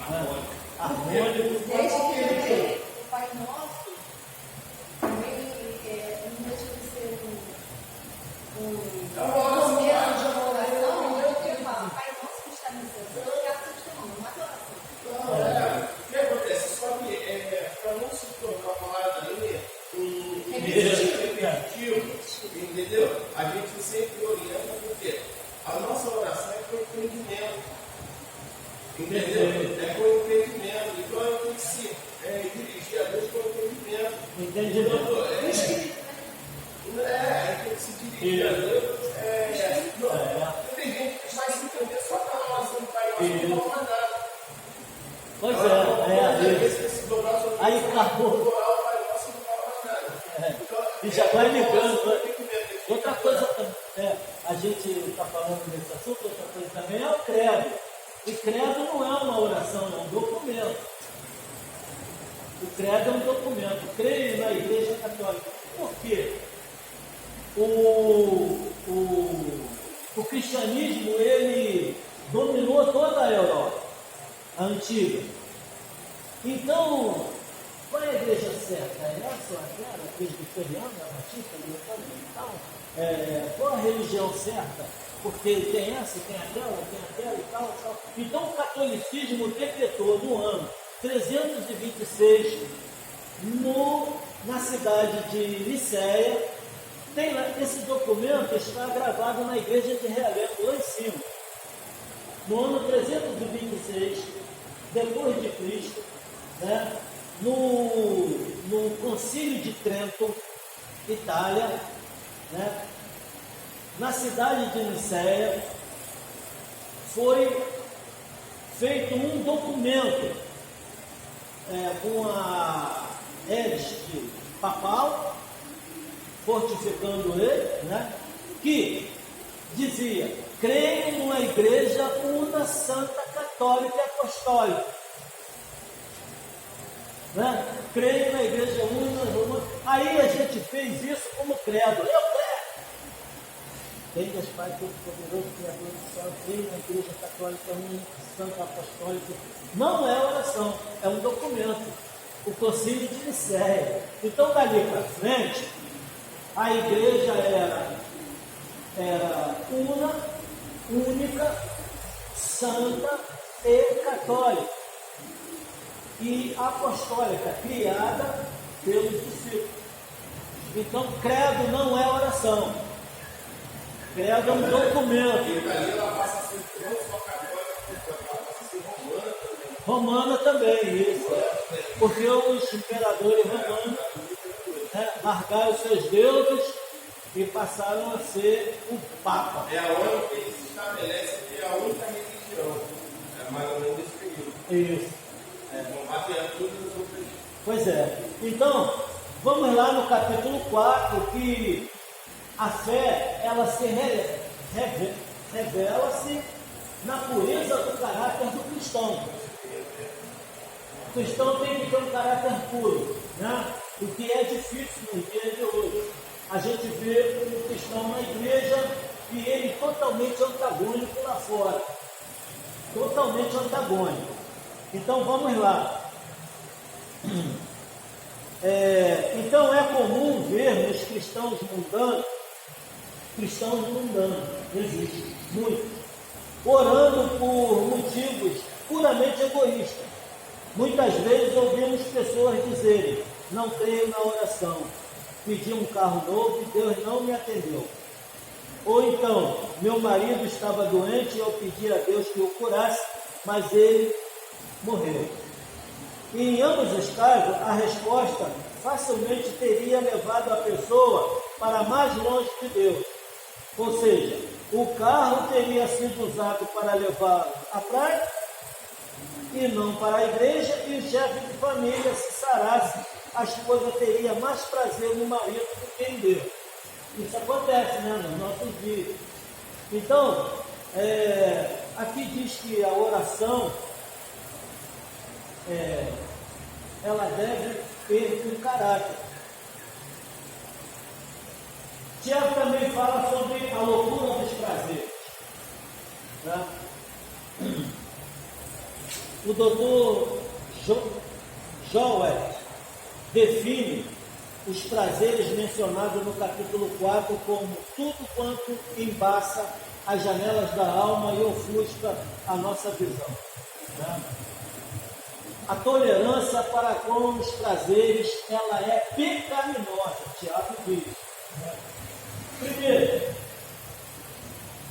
harmônico. Desde que o Pai Nosso também não deixa de ser um começo de uma oração, eu falo, Pai Nosso que está no céu, eu quero que você não mata oração. O que acontece? Só que para não se tornar uma palavra repetitivo, entendeu? A gente sempre orienta porque a nossa oração é com entendimento. Entendeu? É com entendimento. Então eu tenho que se dirigir a Deus com entendimento. Entendimento. Tem que se dirigir a Deus. Tem gente que vai se entender só com a oração do Pai Nosso, não fala mais nada. Pois aí acabou. E já vai ligando. Outra coisa também, a gente está falando desse assunto, outra coisa também é o credo. E credo não é uma oração, é um documento. O credo é um documento. Creio na Igreja Católica. Por quê? O cristianismo, ele dominou toda a Europa, a antiga. Então, qual é a igreja certa? É essa, aquela, a presbiteriana, a batista, a tal? Qual a religião certa? Porque tem essa, tem aquela e tal, tal. Então o catolicismo decretou no ano 326, na cidade de Niceia, esse documento está gravado na igreja de Realengo, lá em cima. No ano 326, depois de Cristo, né, no Concílio de Trento, Itália, né, na cidade de Niceia, foi feito um documento com edite papal, fortificando ele, né? Que dizia: creio numa igreja una, santa, católica e apostólica. Né? Creio na igreja una. Aí a gente fez isso como credo. Eu creio. Tem Deus Pai Todo-Poderoso, Criador do céu, creio na igreja católica una, santa, apostólica. Não é oração, é um documento. O Concílio de Nicéia. Então, dali para frente, a igreja era una, única, santa e católica. E apostólica, criada pelos discípulos. Então, credo não é oração. Credo é um documento. E daí ela passa a ser não só católica, ela passa a ser romana também. Romana também, isso. Porque os imperadores romanos largaram seus deuses e passaram a ser o Papa. É aonde que eles estabelecem que é a única religião. É mais ou menos esse período. Isso. Combater todas as outras. Pois é. Então, vamos lá no capítulo 4, que a fé, ela se revela-se na pureza do caráter do cristão. O cristão tem que ter um caráter puro, né? O que é difícil no dia de hoje. A gente vê um cristão na igreja e ele totalmente antagônico lá fora. Totalmente antagônico. Então vamos lá. Então é comum ver nos cristãos mundanos, existe muito, orando por motivos puramente egoístas. Muitas vezes ouvimos pessoas dizerem: não creio na oração, pedi um carro novo e Deus não me atendeu. Ou então, meu marido estava doente e eu pedi a Deus que o curasse, mas ele morreu. E em ambos os casos, a resposta facilmente teria levado a pessoa para mais longe de Deus. Ou seja, o carro teria sido usado para levá-lo à praia e não para a igreja, e o chefe de família, se sarasse, a esposa teria mais prazer no marido do que em Deus. Isso acontece, né, nos nossos dias. Então, aqui diz que a oração ela deve ter um caráter. Tiago também fala sobre a loucura dos prazeres. Tá? O doutor Joel define os prazeres mencionados no capítulo 4 como tudo quanto embaça as janelas da alma e ofusca a nossa visão. Tá? A tolerância para com os prazeres, ela é pecaminosa, Tiago diz. Primeiro,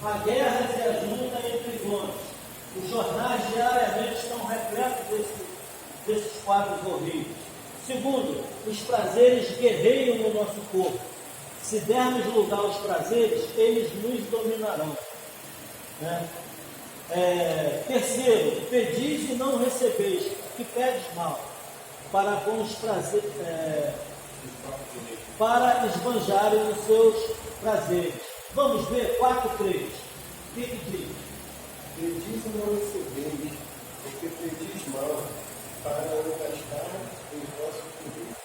a guerra e a luta entre prisões. Os jornais diariamente estão repletos desses quadros horríveis. Segundo, os prazeres guerreiam no nosso corpo. Se dermos lugar aos prazeres, eles nos dominarão. Né? Terceiro, pedis e não recebeis, que pedes mal, para com os prazeres, para esbanjarem os seus prazeres. Vamos ver 4:3. O que diz? Pedis e não recebeis, porque pedis mal, para não gastar os vossos poderes.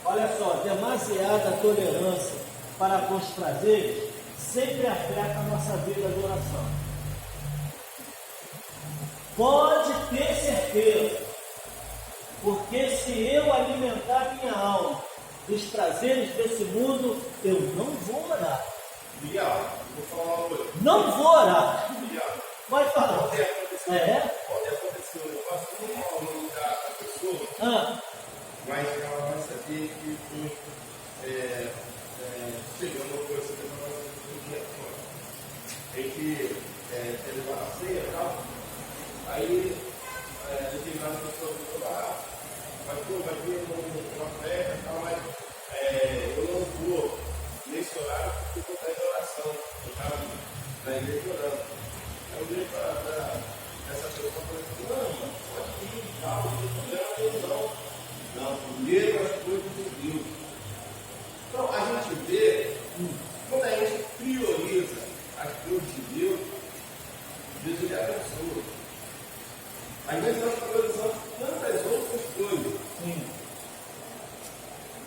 Olha só, demasiada tolerância para com os prazeres sempre afeta a nossa vida de oração. Pode ter certeza, porque se eu alimentar minha alma dos prazeres desse mundo, eu não vou orar. Miguel, vou falar uma coisa. Não vou orar. Miguel, Vai falar. pode acontecer um negócio muito mal no lugar da pessoa, mas ela vai saber que foi chegando uma coisa que ela vai fazer em que ele vai na ceia e tal. Aí, determinada pessoa vai falar: vai ter uma festa e tal, mas eu não vou nesse horário porque eu estou em oração. Eu estava na igreja orando. Aí eu virei para essa pessoa gente vê, quando a gente prioriza as coisas de Deus, Deus ele abençoa. Às vezes nós priorizamos tantas outras coisas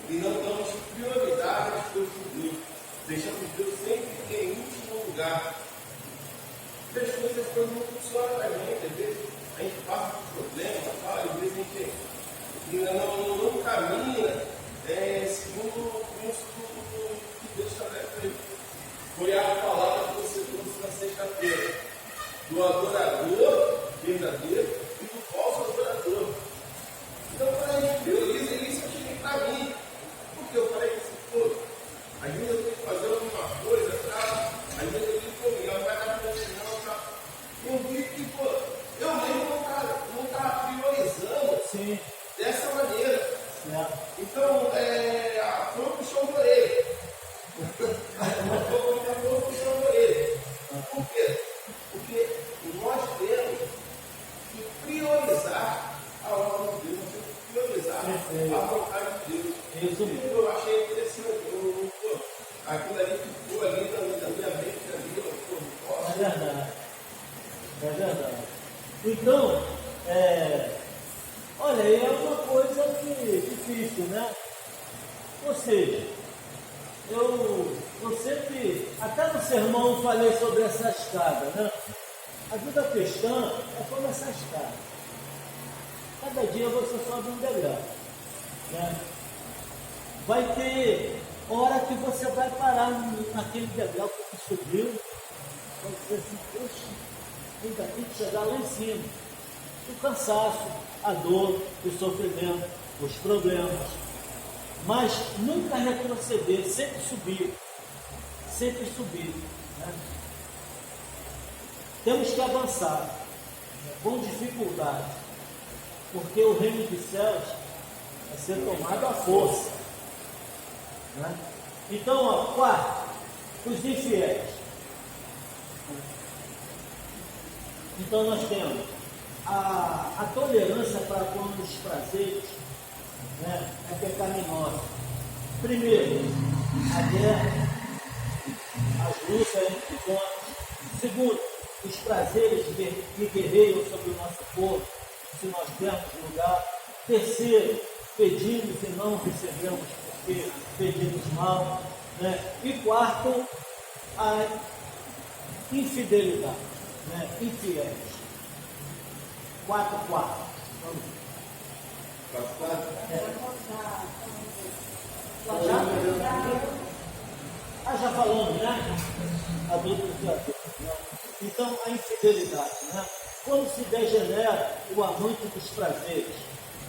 e não damos prioridade às coisas de Deus. Deixamos Deus sempre em último lugar. E as coisas não funcionam para a gente. Às vezes a gente passa por problemas, às vezes a gente não caminha segundo o curso que Deus estabelece. Foi a palavra que você trouxe na sexta-feira, do adorador verdadeiro e do falso adorador. Então, quando a gente prioriza isso, aqui vem para mim. Porque eu falei isso todo. Às vezes eu tenho que fazer alguma coisa, tá? Às vezes eu digo comigo, não vai dar para não, tá? Eu vi que, eu mesmo não estava priorizando dessa maneira. Então, foi um puxão de orelha. Foi um puxão de orelha. Por quê? Porque nós temos que priorizar a obra de Deus, nós temos que priorizar a vontade de Deus. Eu achei interessante, aquilo ali ficou ali na minha mente, ali, eu não posso. É verdade. É verdade. Então, olha, é uma coisa difícil, né? Ou seja, eu sempre, até no sermão eu falei sobre essa escada, né? A vida cristã é como essa escada. Cada dia você sobe um degrau, né? Vai ter hora que você vai parar naquele degrau que você subiu, vai dizer assim, poxa, ainda tem que chegar lá em cima. O cansaço, a dor, o sofrimento, os problemas. Mas nunca retroceder, sempre subir. Sempre subir. Né? Temos que avançar, com dificuldade, porque o reino dos céus vai ser tomado à força. Né? Então, quarto, os infiéis. Então nós temos a tolerância para com os prazeres, né, é pecaminosa. Primeiro, a guerra, as lutas entre os homens. Segundo, os prazeres que guerreiam sobre o nosso corpo, se nós dermos lugar. Terceiro, pedimos e não recebemos porque pedimos mal. Né? E quarto, a infidelidade, né? Infiéis. 4. Vamos. 4. Já falamos, né? Adulto e adulto. Né? Então, a infidelidade, né? Quando se degenera o amante dos prazeres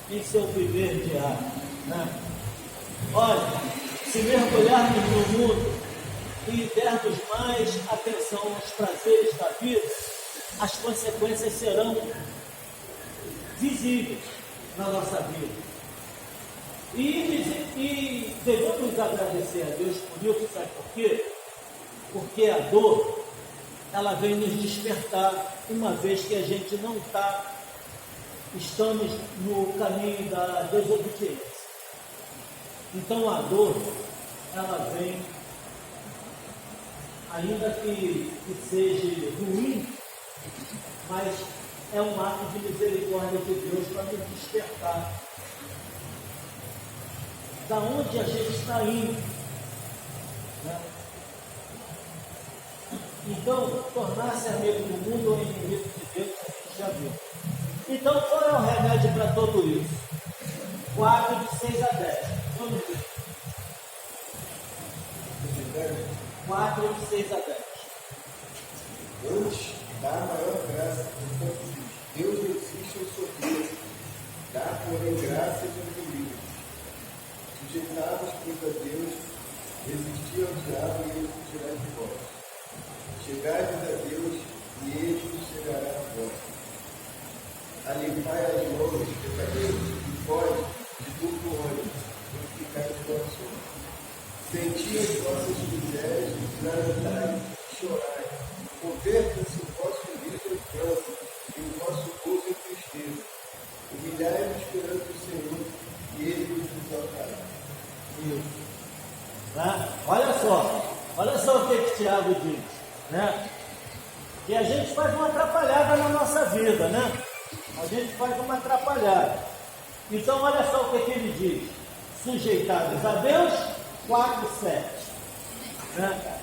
em seu viver diário, né? Olha, se mergulharmos no mundo e dermos mais atenção aos prazeres da vida, as consequências serão visíveis na nossa vida. E devemos agradecer a Deus por isso, sabe por quê? Porque a dor, ela vem nos despertar, uma vez que a gente não estamos no caminho da desobediência. Então a dor, ela vem, ainda que seja ruim, mas é um ato de misericórdia de Deus para nos despertar. Da onde a gente está indo. Né? Então, tornar-se amigo do mundo ou inimigo de Deus, a gente já viu. Então, qual é o remédio para tudo isso? 4, de 6 a 10. Vamos ver. 4, de 6 a 10. Antes, dá a maior graça, portanto, Deus resiste ao sofrer, dá, porém, graça aos inimigos. Sujeitados, pois, a Deus, resistir ao diabo e ele fugirá de vós. Chegai-vos a Deus e ele vos chegará a vós. Alipai as mãos dos pecadores e vós, de duplo óleo, purificai os corações. Senti as vossas misérias, lamentai e chorai. Converta-se o vosso riso em pranto e o vosso gozo em tristeza. Humilhai-vos perante o Senhor e ele vos exaltará. Tá? Olha só o que Tiago diz, né? Que a gente faz uma atrapalhada na nossa vida, né? A gente faz uma atrapalhada. Então, olha só o que ele diz: sujeitados a Deus, 4:7, né?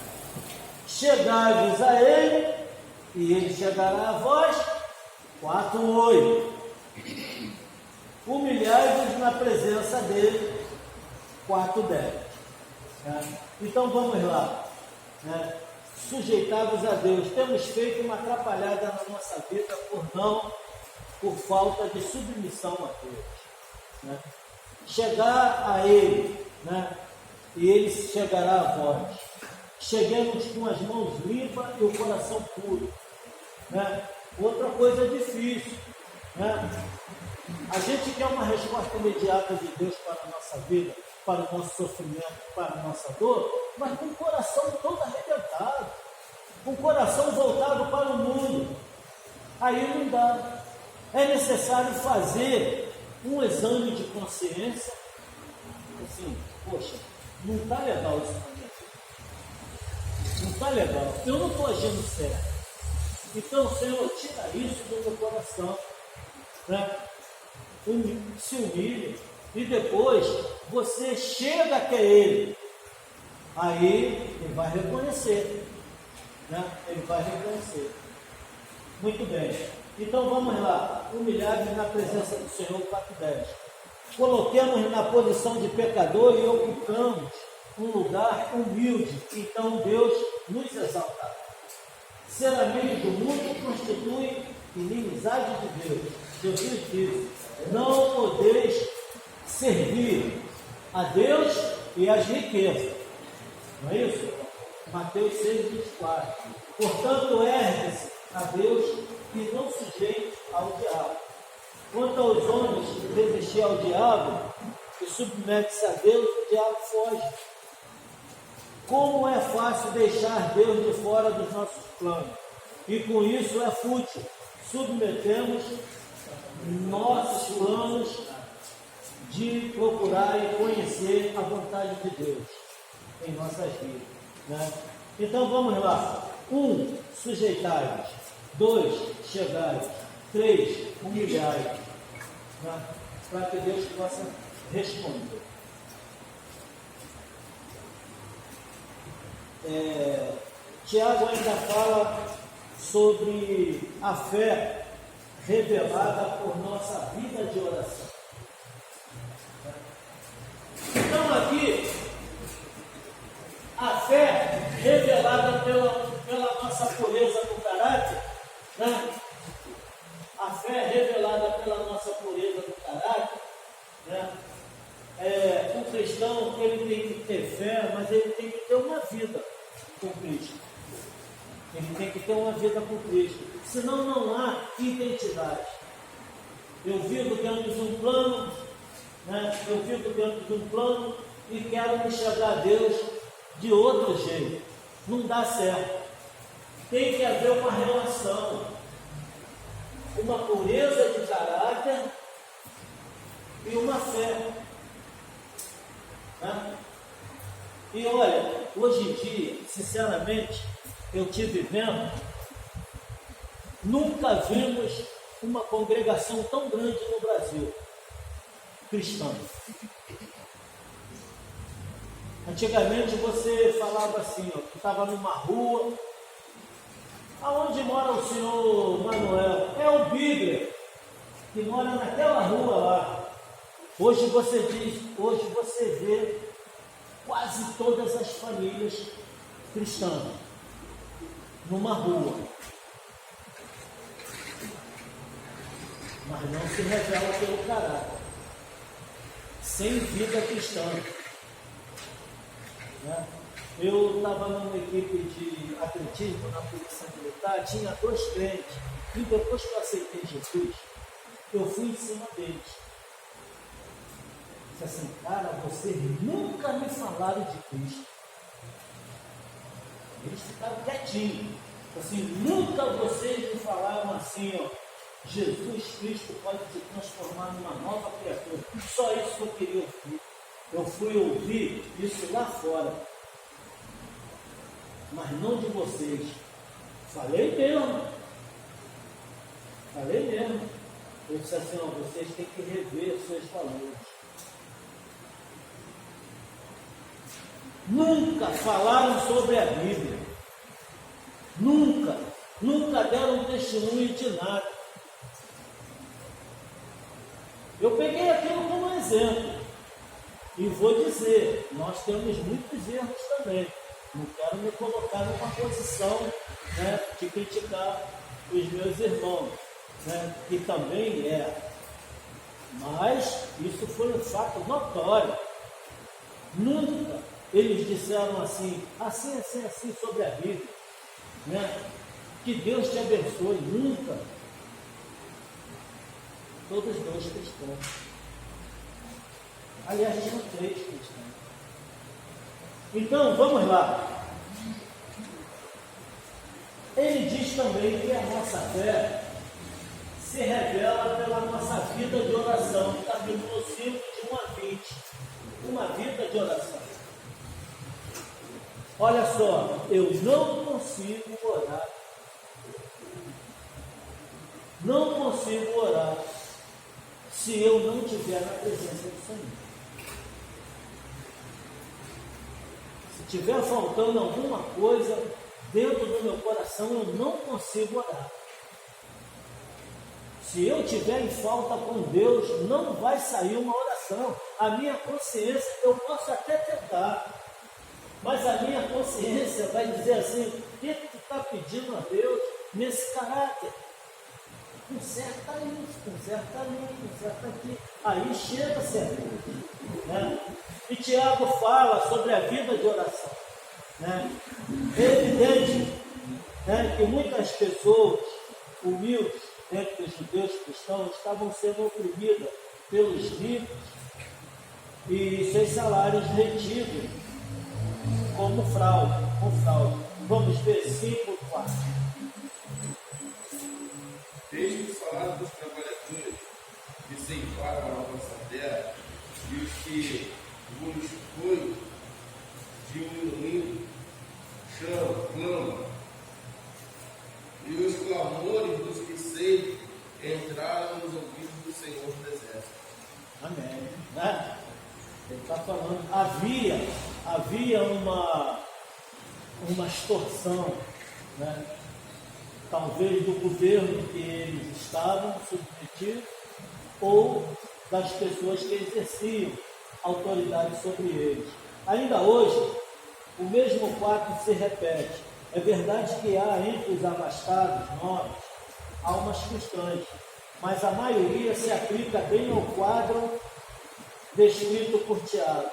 Chegai-vos a Ele, e Ele chegará a vós, 4:8. Humilhai-vos na presença dEle, 4:10. Né? Então, vamos lá, né? Sujeitados a Deus. Temos feito uma atrapalhada na nossa vida por falta de submissão a Deus, né? Chegar a Ele, né? E Ele chegará a vós. Cheguemos com as mãos limpas e o coração puro, né? Outra coisa difícil, né? A gente quer uma resposta imediata de Deus para a nossa vida, para o nosso sofrimento, para a nossa dor, mas com o coração todo arrebentado, com o coração voltado para o mundo. Aí não dá. É necessário fazer um exame de consciência. Assim, poxa, não está legal isso na minha vida. Não está legal. Eu não estou agindo certo. Então, Senhor, tira isso do meu coração, né? Se humilhe, e depois você chega até Ele. Aí Ele vai reconhecer, né? Ele vai reconhecer. Muito bem. Então vamos lá. Humilhar-nos na presença do Senhor, 4:10. Coloquemos na posição de pecador e ocupamos um lugar humilde. Então Deus nos exaltará. Ser amigo do mundo constitui inimizade de Deus. Jesus disse: não podeis servir a Deus e às riquezas. Não é isso? Mateus 6:24. Portanto, ergue-se a Deus e não sujeite ao diabo. Quanto aos homens que resistir ao diabo e submete-se a Deus, o diabo foge. Como é fácil deixar Deus de fora dos nossos planos, e com isso é fútil. Submetemos nossos planos de procurar e conhecer a vontade de Deus em nossas vidas, né? Então vamos lá. 1. Sujeitai-vos. 2. Chegai-vos. 3. Humilhai-vos, né? Para que Deus possa responder. Tiago ainda fala sobre a fé revelada por nossa vida de oração. Então aqui, a fé revelada pela nossa pureza do caráter, né? A fé revelada pela nossa pureza do caráter, né? O cristão, ele tem que ter fé, mas ele tem que ter uma vida com Cristo. Ele tem que ter uma vida com Cristo. Senão não há identidade. Eu vivo dentro de um plano, né? Eu vivo dentro de um plano e quero me chegar a Deus de outro jeito. Não dá certo. Tem que haver uma relação, uma pureza de caráter e uma fé, né? E olha, hoje em dia, sinceramente, eu estive vendo, nunca vimos uma congregação tão grande no Brasil, cristã. Antigamente você falava assim, ó, que estava numa rua, aonde mora o senhor Manuel? É o Bíblia, que mora naquela rua lá. Hoje você vê quase todas as famílias cristãs numa rua, mas não se revela pelo caráter, sem vida cristã, né? Eu estava numa equipe de atletismo na Polícia Militar, tinha 2 crentes, e depois que eu aceitei Jesus, eu fui em cima deles. Disse assim: cara, vocês nunca me falaram de Cristo. Eles ficaram quietinhos. Assim, nunca vocês me falaram assim, ó, Jesus Cristo pode te transformar numa nova criatura. Só isso que eu queria ouvir. Eu fui ouvir isso lá fora. mas não de vocês. Falei mesmo. Falei mesmo. Eu disse assim, ó, vocês têm que rever seus valores. Nunca falaram sobre a Bíblia. Nunca. Nunca deram testemunho de nada. Eu peguei aquilo como exemplo. E vou dizer, nós temos muitos erros também. Não quero me colocar numa posição, né, de criticar os meus irmãos, né, que também é. Mas isso foi um fato notório. Nunca eles disseram assim sobre a Bíblia, né? Que Deus te abençoe. Nunca. Todos dois cristãos. Aliás, são 3 cristãos. Então, vamos lá. Ele diz também que a nossa fé se revela pela nossa vida de oração. Capítulo 5, de 1 a 20. Uma vida de oração. Olha só, eu não consigo orar. Não consigo orar se eu não estiver na presença do Senhor. Se estiver faltando alguma coisa dentro do meu coração, eu não consigo orar. Se eu estiver em falta com Deus, não vai sair uma oração. A minha consciência, eu posso até tentar, mas a minha consciência vai dizer assim: o que tu está pedindo a Deus nesse caráter? Conserta isso, conserta ali, conserta aqui. Aí chega a ser, né? E Tiago fala sobre a vida de oração, né? É evidente, né, que muitas pessoas humildes, entre os judeus cristãos, estavam sendo oprimidas pelos ricos e seus salários retidos como fraude, com fraude. Vamos ver 5:4. Deixe o salário dos trabalhadores que se enquadram na vossa terra, e os que vos foi diminuindo, clamam, e os clamores dos que sei entraram nos ouvidos do Senhor do Exército. Amém. Né? Ele está falando, havia uma extorsão, né? Talvez do governo que eles estavam submetidos, ou das pessoas que exerciam autoridade sobre eles. Ainda hoje, o mesmo fato se repete. É verdade que há entre os abastados, nobres, almas cristãs, mas a maioria se aplica bem ao quadro descrito por Tiago.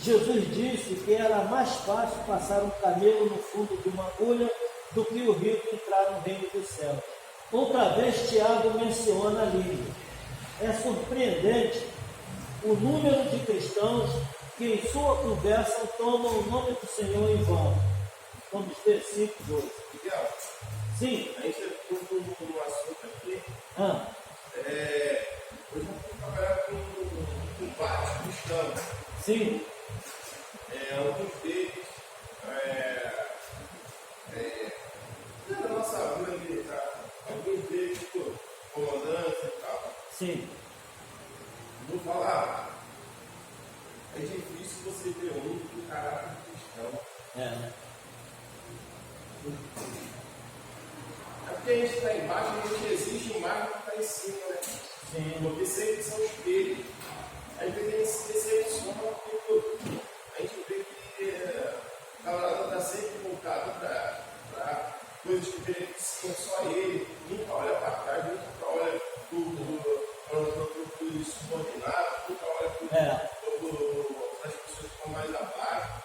Jesus disse que era mais fácil passar um camelo no fundo de uma agulha do que o rico entrar no reino dos céus. Outra vez Tiago menciona a língua. É surpreendente o número de cristãos que em sua conversa tomam o nome do Senhor em vão. Vamos ver 5:2. Miguel, Sim. a gente entrou num assunto aqui. Hoje eu vou trabalhar com vários cristãos. Sim. Alguns deles na nossa vida militar, alguns deles comandantes e tal. Sim. Vou falar, é difícil você ver um com caráter cristão. É porque a gente está embaixo, a gente exige mais do que está em cima, né? Sim. Porque sempre são espelhos. Às vezes a gente se decepciona porque a gente vê que o camarada está sempre voltado para coisas que beneficiam só ele, nunca olha para trás, nunca olha para os subordinados, nunca olha para as pessoas que estão mais abaixo.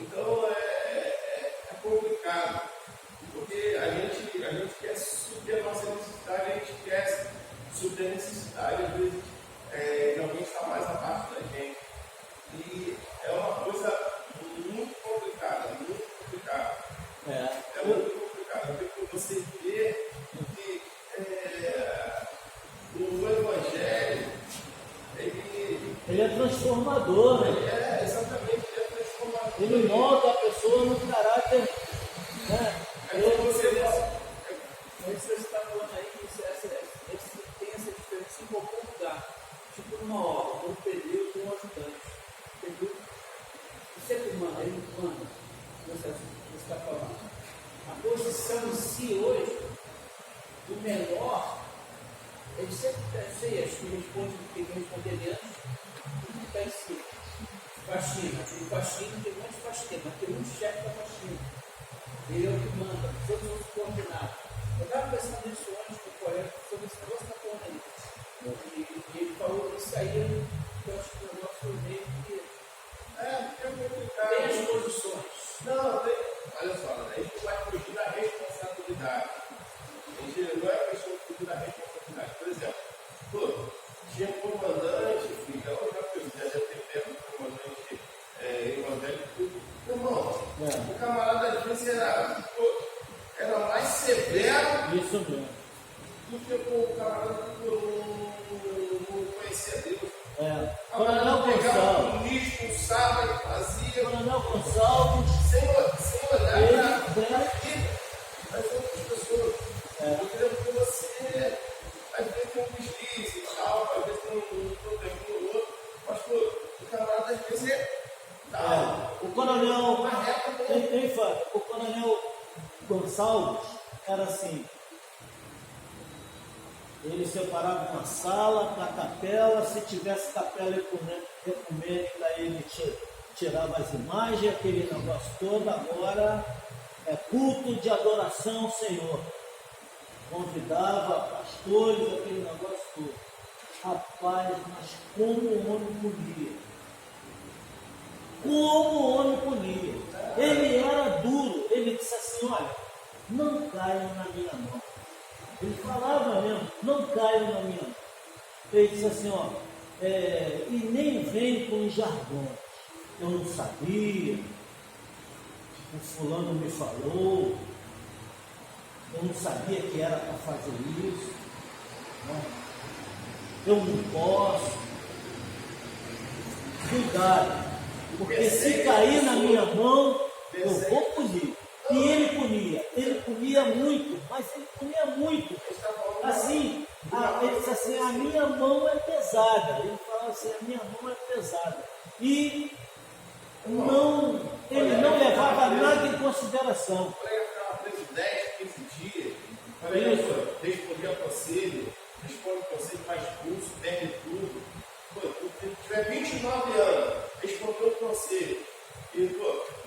Então é complicado, porque a gente quer suprir a nossa necessidade, a gente quer suprir a necessidade, às vezes, de alguém estar mais abaixo da gente. E é uma coisa muito complicada, muito complicada. É muito complicado, porque você vê que o Evangelho, ele é transformador, né? Exatamente, ele é transformador. Ele molda a pessoa no caráter está falando. A posição em si hoje, do menor, ele sempre sei, acho que responde o que vai responder menos do que está em cima. Faxina, tem faxina, tem um monte de faxina, mas tem um chefe da faxina. Ele é o que manda, os outros são os coordenados. Eu estava pensando nisso antes com o colega sobre esse negócio da porra aí. E ele falou que isso aí, eu acho que o nosso meio que É complicado. tem as posições. Não, olha só, a gente vai fugir da responsabilidade. A gente não é questão de fugir da responsabilidade. Por exemplo, pô, tinha um comandante, então já teve tempo do comandante evangélico. Irmão, o camarada às vezes era mais severo Isso mesmo. do que o camarada que não conhecia Deus. É. A Coronel camarada pegava Gonçalves. um lixo, expulsava e fazia. Coronel Gonçalves. Sem olhar Ele para a vida das outras pessoas. Eu queria que você, às vezes, tem um deslize e tal, às vezes tem um problema no outro, mas pô, o camarada às vezes O coronel. uma reta O coronel Gonçalves era assim. Ele separava uma sala para a capela, se tivesse capela ecumênica, ele tirava as imagens, aquele negócio todo. Agora é culto de adoração ao Senhor. Convidava pastores, aquele negócio todo. Rapaz, mas como o homem podia? Como o homem punia. Ele era duro. Ele disse assim, olha, não caiam na minha mão. Ele falava mesmo, não caiam na minha mão. Ele disse assim, ó, e nem vem com jargões. Eu não sabia, o fulano me falou, eu não sabia que era para fazer isso, né? Eu não posso. Cuidado. Porque se cair na minha mão, eu vou punir. E ele punia muito, mas ele punia muito. Assim, ele disse assim, a minha mão é pesada. Ele falava assim, a minha mão é pesada. E ele não levava nada em consideração. O colega ficava preso 10, 15 dias. Respondia conselho, responde o conselho, faz curso, perde tudo. Pô, se tiver 29 anos, respondeu o conselho. E,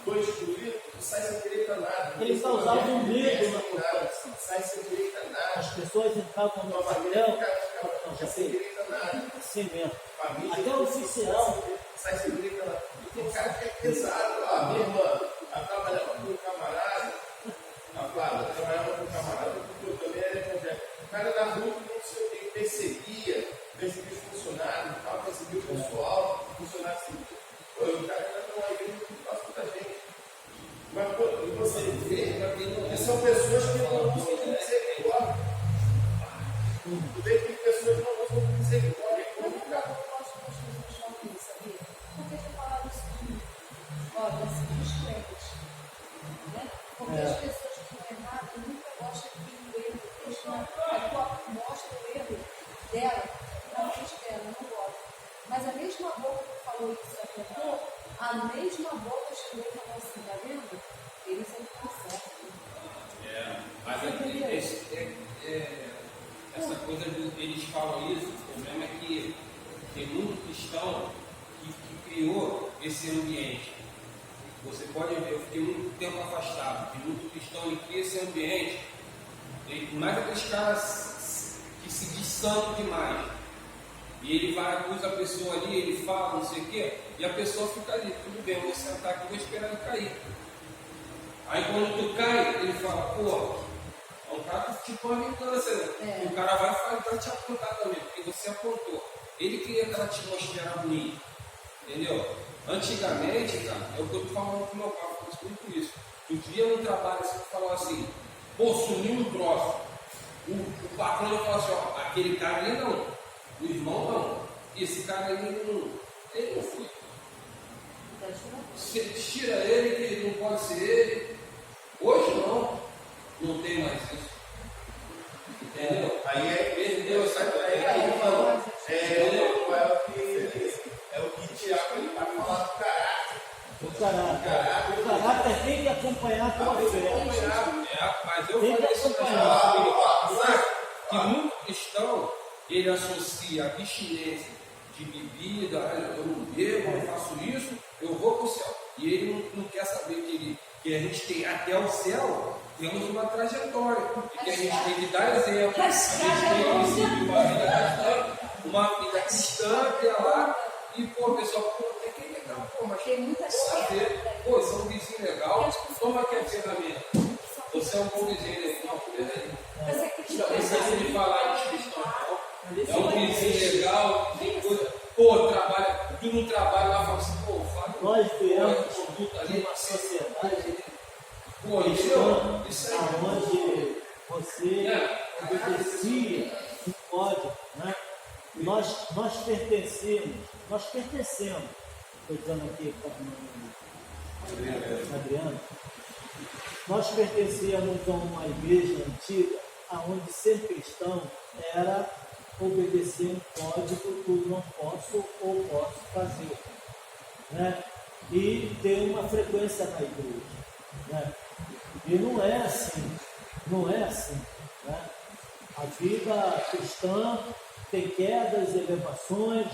foi excluído, tu sai sem direito a nada. Ele causava um medo na população. Sai sem direito a nada. As pessoas entravam no Novamente, o papel, cara ficava sem direito a nada. assim mesmo. Família, Até o oficial. sai sem direito a nada. E tem cara que é pesado lá. Minha irmã, ela trabalhava com um camarada. A Flávia trabalhava com um camarada, porque eu também era evangélico. O cara da rua, não sei o que, perseguia os funcionários, perseguia o pessoal, funcionários assim. Pô, o cara ainda está na igreja que faz muita gente. Mas, pô, e você vê que são pessoas que não usam misericórdia. Tu vê que pessoas não usam misericórdia. Eu não gosto que as pessoas falam isso, sabia? Porque eu falava isso de, olha, assim, dos crentes, né? Porque as pessoas que estão erradas nunca gostam que o erro mostra o erro dela, na frente dela, não gosta. Mas a mesma boca que falou isso apontou, a mesma boca chegou e falou assim, tá vendo? Eles são certos. Mas essa coisa eles falam isso, o problema é que tem muito cristão que criou esse ambiente. Você pode ver, eu fiquei muito tempo afastado, tem muito cristão que cria esse ambiente, mais aqueles caras que se diz santo demais. E ele vai, acusa a pessoa ali, ele fala, não sei o quê, e a pessoa fica ali, tudo bem, eu vou sentar aqui e vou esperar ele cair. Aí quando tu cai, ele fala, pô, é um cara que tipo uma vingança, né? E o cara vai te apontar também, porque você apontou. Ele queria aquela atmosfera bonita, entendeu? Antigamente, cara, é o que eu tô falando com o meu pai, eu faço muito isso. Tu via um trabalho assim, que falava assim, pô, sumiu um troço. O patrão ia falar assim, ó, aquele cara ali não. O irmão não. Esse cara aí ele não foi. Você tira ele, que não pode ser ele. Hoje não tem mais isso. Entendeu? Aí Perdeu essa coisa. É o que Tiago vai falar do caráter. O caráter tem que acompanhar a tua fé. Mas eu Tem que falei isso acompanhar. que muito cristão, ele associa a abstinência de bebida, eu não bebo, eu faço isso, eu vou para o céu. E ele não quer saber que a gente tem até o céu, temos uma trajetória, e que a gente tem que dar exemplo, a gente tem que seguir uma vida cristã, que é lá, e pô, pessoal, pô, tem que ir legal, pô, mas Tem muita saber, pô, você é um vizinho legal, toma aqui a ferramenta. Você é um bom vizinho legal, Mas é cristão. não sei se ele falar de cristão, não. É um vizinho legal, tem coisa, pô, trabalha, tu não trabalha lá, fala assim, pô, Fábio, Nós viemos conduta de ali, uma sociedade pô, cristã, isso aí. onde você obedecia um código, né? Nós pertencemos, estou dizendo aqui para o Adriano, nós pertencíamos a uma igreja antiga, onde ser cristão era obedecer um código do não posso ou posso fazer, né? E ter uma frequência na igreja, né? E não é assim, né? A vida cristã tem quedas, elevações,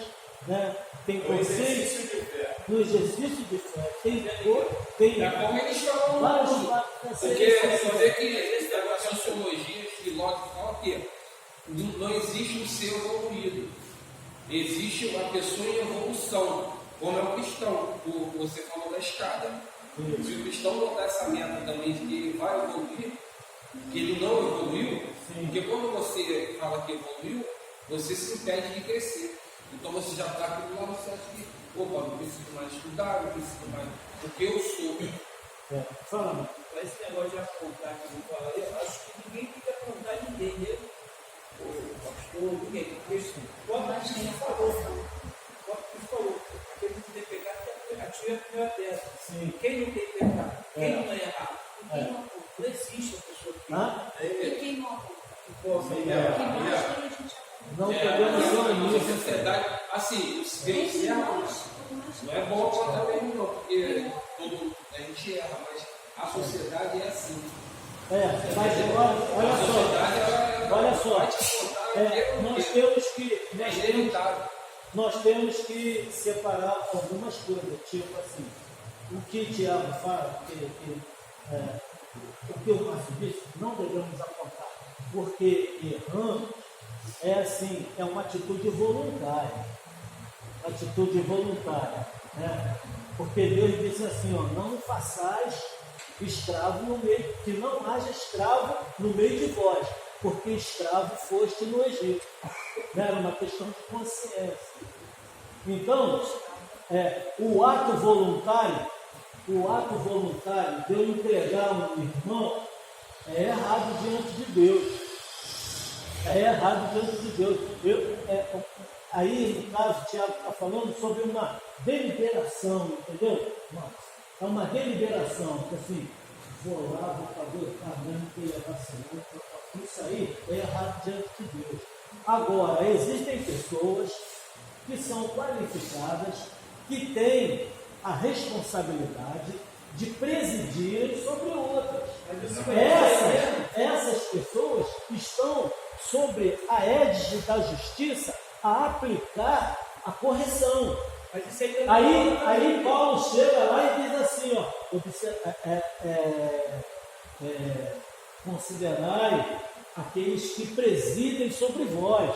né? Tem conceitos no exercício de fé, tem É como eles falam no vários mundo. Porque você vê que a sociologia, os filósofos falam que não existe um ser evoluído, existe uma pessoa em evolução, como é o cristão. Você falou da escada. Se o cristão botar essa meta também de que ele vai evoluir, que ele não evoluiu, porque quando você fala que evoluiu, você se impede de crescer. Então você já está aqui lá no certo de, opa, não preciso mais estudar, não preciso mais, porque eu sou. Fala, mano. Mas esse negócio de apontar que eu falei, eu acho que ninguém tem que apontar ninguém, né? O pastor, ninguém. Porque quando a gente falou, aquele que tem pecado tem a primeira pedra. Sim. Quem não tem pecado? Quem não é errado? Quem não aponta? Não existe a pessoa que. E quem não aponta? Possa Quem mais tem a gente aponta? Não podemos ser A nisso. sociedade, assim, os crentes erram. Não é bom apontar mesmo, não, porque a gente erra, mas a sociedade é assim. Mas olha só, nós temos que separar algumas coisas, tipo assim, o que Tiago fala, o que o Márcio disse, não devemos apontar, porque erramos é uma atitude voluntária, né? Porque Deus disse assim, ó, não façais escravo no meio, que não haja escravo no meio de vós, porque escravo foste no Egito. Era uma questão de consciência. Então, o ato voluntário de eu entregar um irmão é errado diante de Deus. Aí, no caso, o Tiago está falando sobre uma deliberação, entendeu? É uma deliberação, que assim, vou lá, vou fazer o caminho que ele é vacilante, isso aí é errado diante de Deus. Agora, existem pessoas que são qualificadas, que têm a responsabilidade de presidir sobre outras. Essas pessoas estão sobre a égide da justiça a aplicar a correção. Aí Paulo chega lá e diz assim, ó, considerai aqueles que presidem sobre vós.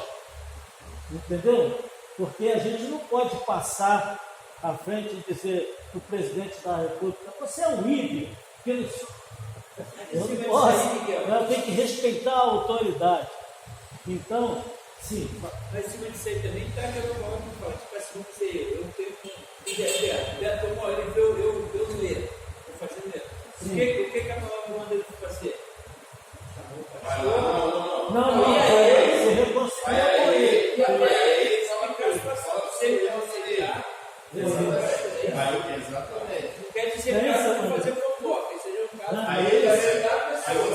Entendeu? Porque a gente não pode passar à frente e dizer para o presidente da República, você é um ímpio, eu não posso, eu tenho que respeitar a autoridade. Então, sim. Mas em cima disso aí também está aquela palavra que fala, tipo assim, vamos dizer, eu tenho Beto, eu ler, vou fazer ler. O que a palavra manda ele fazer? Não, se reconcilia com ele. Exatamente. Não quer dizer que vai fazer fofoca, isso seja um caso. Aí você já vai falar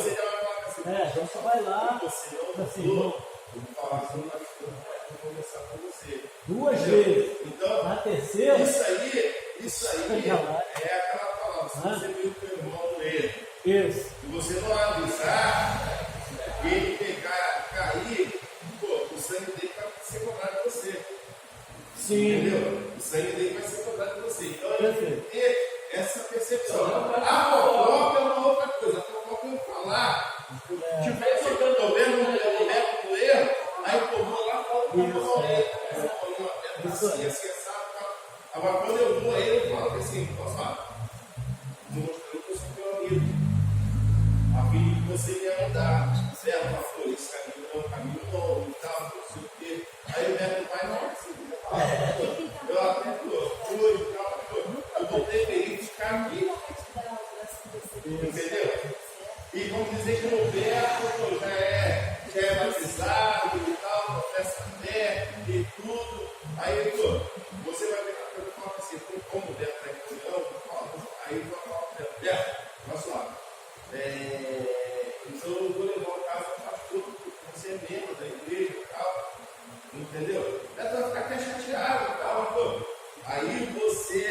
assim, a gente vai lá, você assim, eu vou falar assim, mas eu vou conversar com você. 2 vezes. Então, Na terceira, isso aí é aquela palavra. Se você viu o teu irmão Isso. Se você não avisar, e ele pegar, cair, pô, o sangue dele vai ser cobrado de você. Sim. Entendeu? O sangue dele vai ser cobrado de você. Então, ele tem Perfeito. que ter essa percepção. A fofoca é uma outra coisa. A fofoca é falar. Tipo, eu tô vendo o método do erro, aí pô, vou lá e falo pra você. Assim, assado. Agora, quando eu vou aí, eu falo assim, posso falar? Estou mostrando que eu sou teu amigo. A vida que você quer mudar. Certo? Pastor, esse caminho não é um caminho bom e tal, não sei o quê. Aí o método vai, não, assim, eu até fui e tal, eu vou verificar aqui. Entendeu? E vamos dizer que o Roberto já é batizado e tal, professa a fé e tudo. Aí, pô, você vai ver que eu falo assim, como o Roberto está em reunião, aí eu vou falar para o Roberto, olha só. Então eu vou levar o caso ao pastor, porque você é membro da igreja e tal. Entendeu? Ela vai ficar até chateado e tal, pô. Aí você,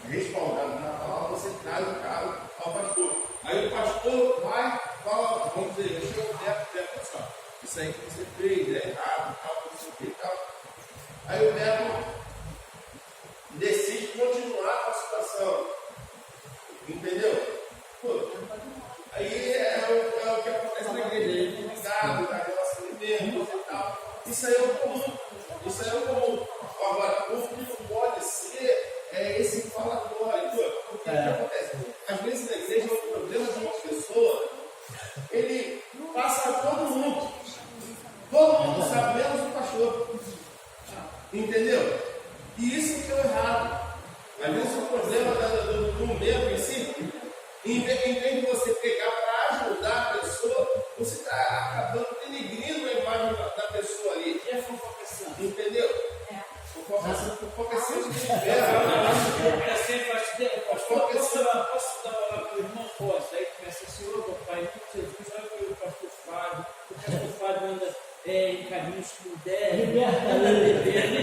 respaldado na palavra, você traz o caso ao pastor. Aí o pastor vai, fala, vamos dizer, eu chego Beto, só. Isso aí que você fez é errado, tal, não sei o que e tal. Aí o Beto decide continuar com a situação. Entendeu? Pô, aí é o que acontece na igreja, cuidado, da relacionamento e tal. Isso aí é o comum. Isso aí é o comum. Agora, o que não pode ser é esse falatório. Porque o que acontece? Às vezes na igreja o problema de uma pessoa, ele passa a todo mundo. Todo mundo sabe, menos o pastor. Entendeu? E isso que é o errado. Às vezes o problema do membro em si, em vez de você pegar para ajudar a pessoa, você está acabando denegrindo a imagem da pessoa ali. E a fofocação? Entendeu? Fofoca é sempre Posso dar uma para o irmão? Posso. Aí começa, Senhor, meu Pai, Jesus, olha o que o pastor Fábio. O pastor Fábio anda em caminhos que não devem.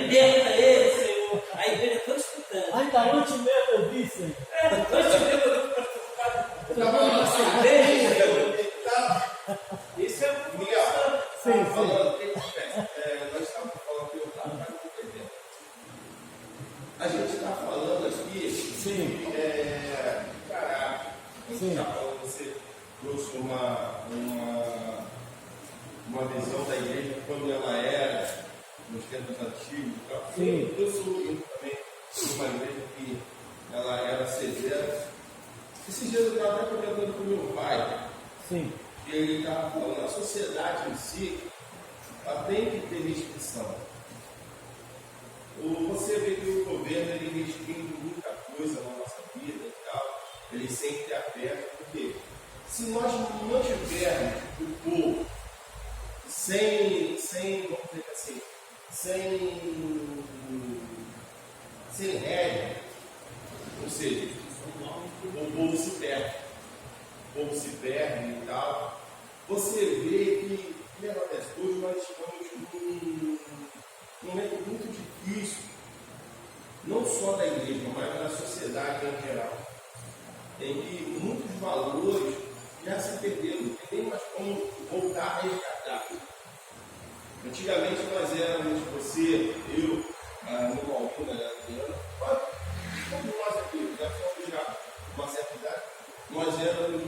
Liberta ele, Senhor. A igreja está escutando. Ainda ontem mesmo eu vi, Senhor. Antes mesmo do pastor Fábio tomando uma cerveja. Isso é muito Miguel, Sim. falando, o que acontece? Nós estamos falando que eu estava entendendo. A gente está falando aqui Sim. Caraca, Sim. está falando, você trouxe uma visão da igreja quando ela era nos tempos antigos e tal. Sim. Eu sou também de uma igreja que ela era severa. Esses dias eu estava até comentando com meu pai. Sim. Que ele estava falando, a sociedade em si, ela tem que ter restrição. Você vê que o governo ele restringe muita coisa na nossa vida e tal, ele sempre é aberto, porque se nós não tivermos o povo sem vamos dizer assim, sem regra, ou seja, o povo se perde. O povo se perde e tal. Você vê que, o que acontece? Hoje nós estamos num momento muito difícil, não só da igreja, mas da sociedade em geral, em que muitos valores já se perderam, não tem nem mais como voltar a resgatar. Antigamente nós éramos, você, eu, meu Alvino, Adriana, todos nós aqui, já fomos já uma certa idade, nós éramos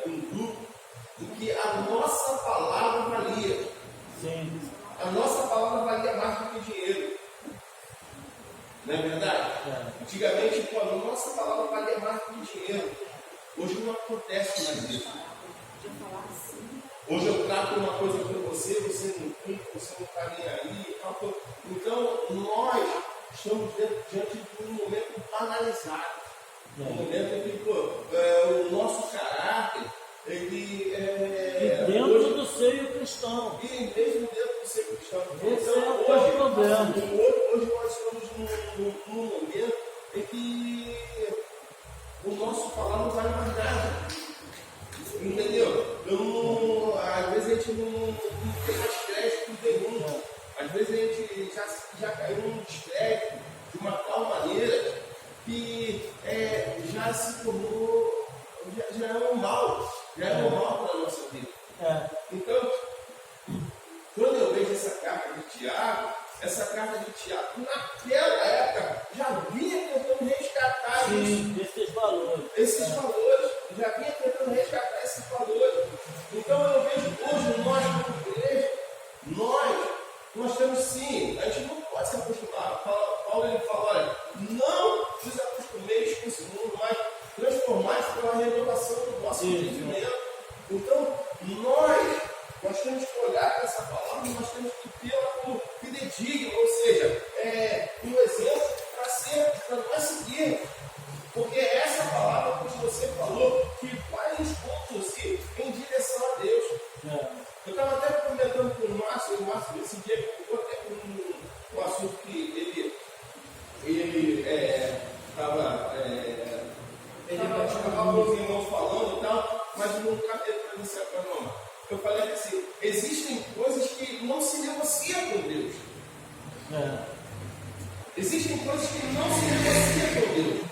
um grupo em que a nossa palavra valia. Sim. A nossa palavra valia mais do que dinheiro. Não é verdade? Antigamente, a nossa palavra valia mais do que dinheiro. Hoje não acontece mais isso. Hoje eu trato uma coisa com você não cumpre, você não está nem aí. Então, nós estamos diante de um momento banalizado. Um momento em que o nosso caráter, ele é. Dentro hoje, do seio cristão. e mesmo dentro do ser cristão. Esse Então, é o problema. Hoje nós estamos num momento em que o nosso falar não vale mais nada. Entendeu? Às vezes a gente não tem mais crédito nenhum. Às vezes a gente já caiu num descrédito de uma tal maneira que já se tornou já é um mal. Já é um mal para a nossa vida. Então, quando eu vejo essa carta de Tiago, naquela época, já vinha tentando resgatar Sim, esses valores. esses valores. Já vinha tentando resgatar esses valores. Então eu vejo hoje, nós como igreja, nós temos sim, a gente não pode se acostumar. Paulo ele fala, olha, não vos acostumeis com esse mundo, mas transformai-se pela renovação do vosso entendimento. Então, nós temos que olhar para essa palavra, nós temos que tê-la como fidedigna, ou seja, um exemplo para nós seguir. Porque essa palavra, como você falou, que vai nos conduzir em direção a Deus. Eu estava até comentando com o Márcio esse dia, ficou até com um assunto que ele estava com os irmãos falando e tal, mas não cabia para mim ser não. Eu falei assim, existem coisas que não se negociam com Deus. Existem coisas que não se negociam com Deus.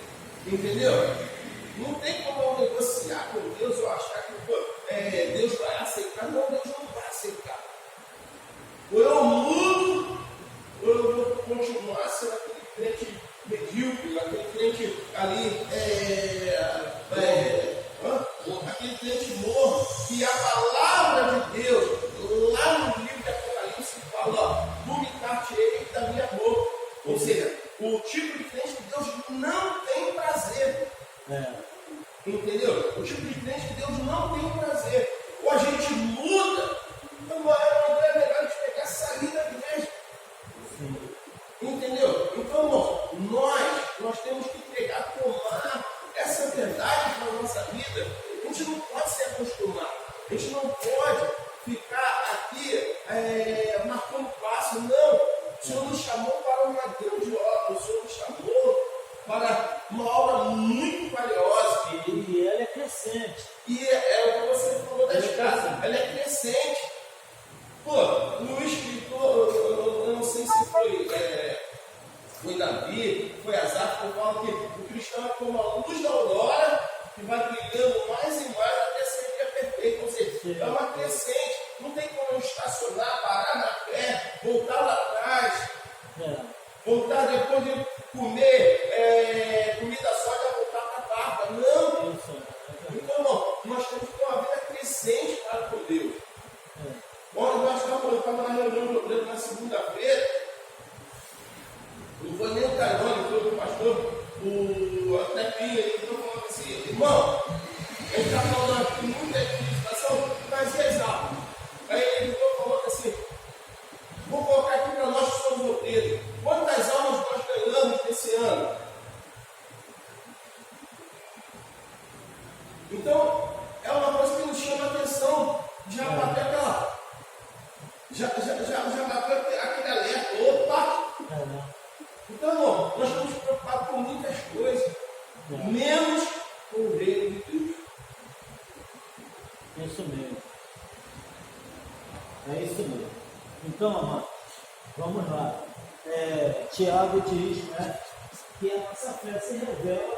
Entendeu? Não tem como eu negociar com Deus ou achar que Deus vai aceitar. Não, Deus não vai aceitar. Ou eu mudo, ou eu vou continuar sendo aquele crente medíocre, aquele crente ali, aquele crente morno, que a palavra de Deus, lá no livro de Apocalipse, fala, vomitar-te-ei da minha boca. Ou seja, o tipo de crente que Deus não tem prazer. Entendeu? O tipo de crente que Deus não tem prazer. Ou a gente muda, então é melhor a gente pegar a saída da igreja. Entendeu? Então, irmão, nós temos que pegar, tomar essa verdade para a nossa vida. A gente não pode se acostumar. A gente não pode ficar aqui marcando passo. Não. O Senhor nos chamou para uma grande obra. O Senhor nos chamou para uma obra muito valiosa. E ela é crescente. E é o que você falou da escada. Ela é crescente. Pô, no escritor, eu não sei se foi Davi, foi Asaf, que fala que o cristão é como a luz da aurora, que vai brilhando mais e mais até ser dia perfeito. Ou seja, é uma crescente. Não tem como eu estacionar, parar na pé, voltar lá atrás, voltar depois de comer comida sólida, voltar para a barca. Não. Então, irmão, nós temos que ter uma vida crescente para com Deus. Olha, eu estava na reunião do Deus na segunda-feira. Não foi nem o Cairone, foi o pastor, o Tepinha, ele estava falando assim, irmão, ele está falando aqui muita administração, mas e as almas? Aí ele falou assim, vou colocar aqui para nós que somos obreiros, quantas almas nós ganhamos nesse ano? Então, é uma coisa que nos chama a atenção, já bateu aquela, já bateu aquele alerta, opa! Então, irmão, nós estamos preocupados com muitas coisas, menos com o reino de Deus. É isso mesmo. É isso mesmo. Então, amados, vamos lá. Tiago diz, que a nossa fé se revela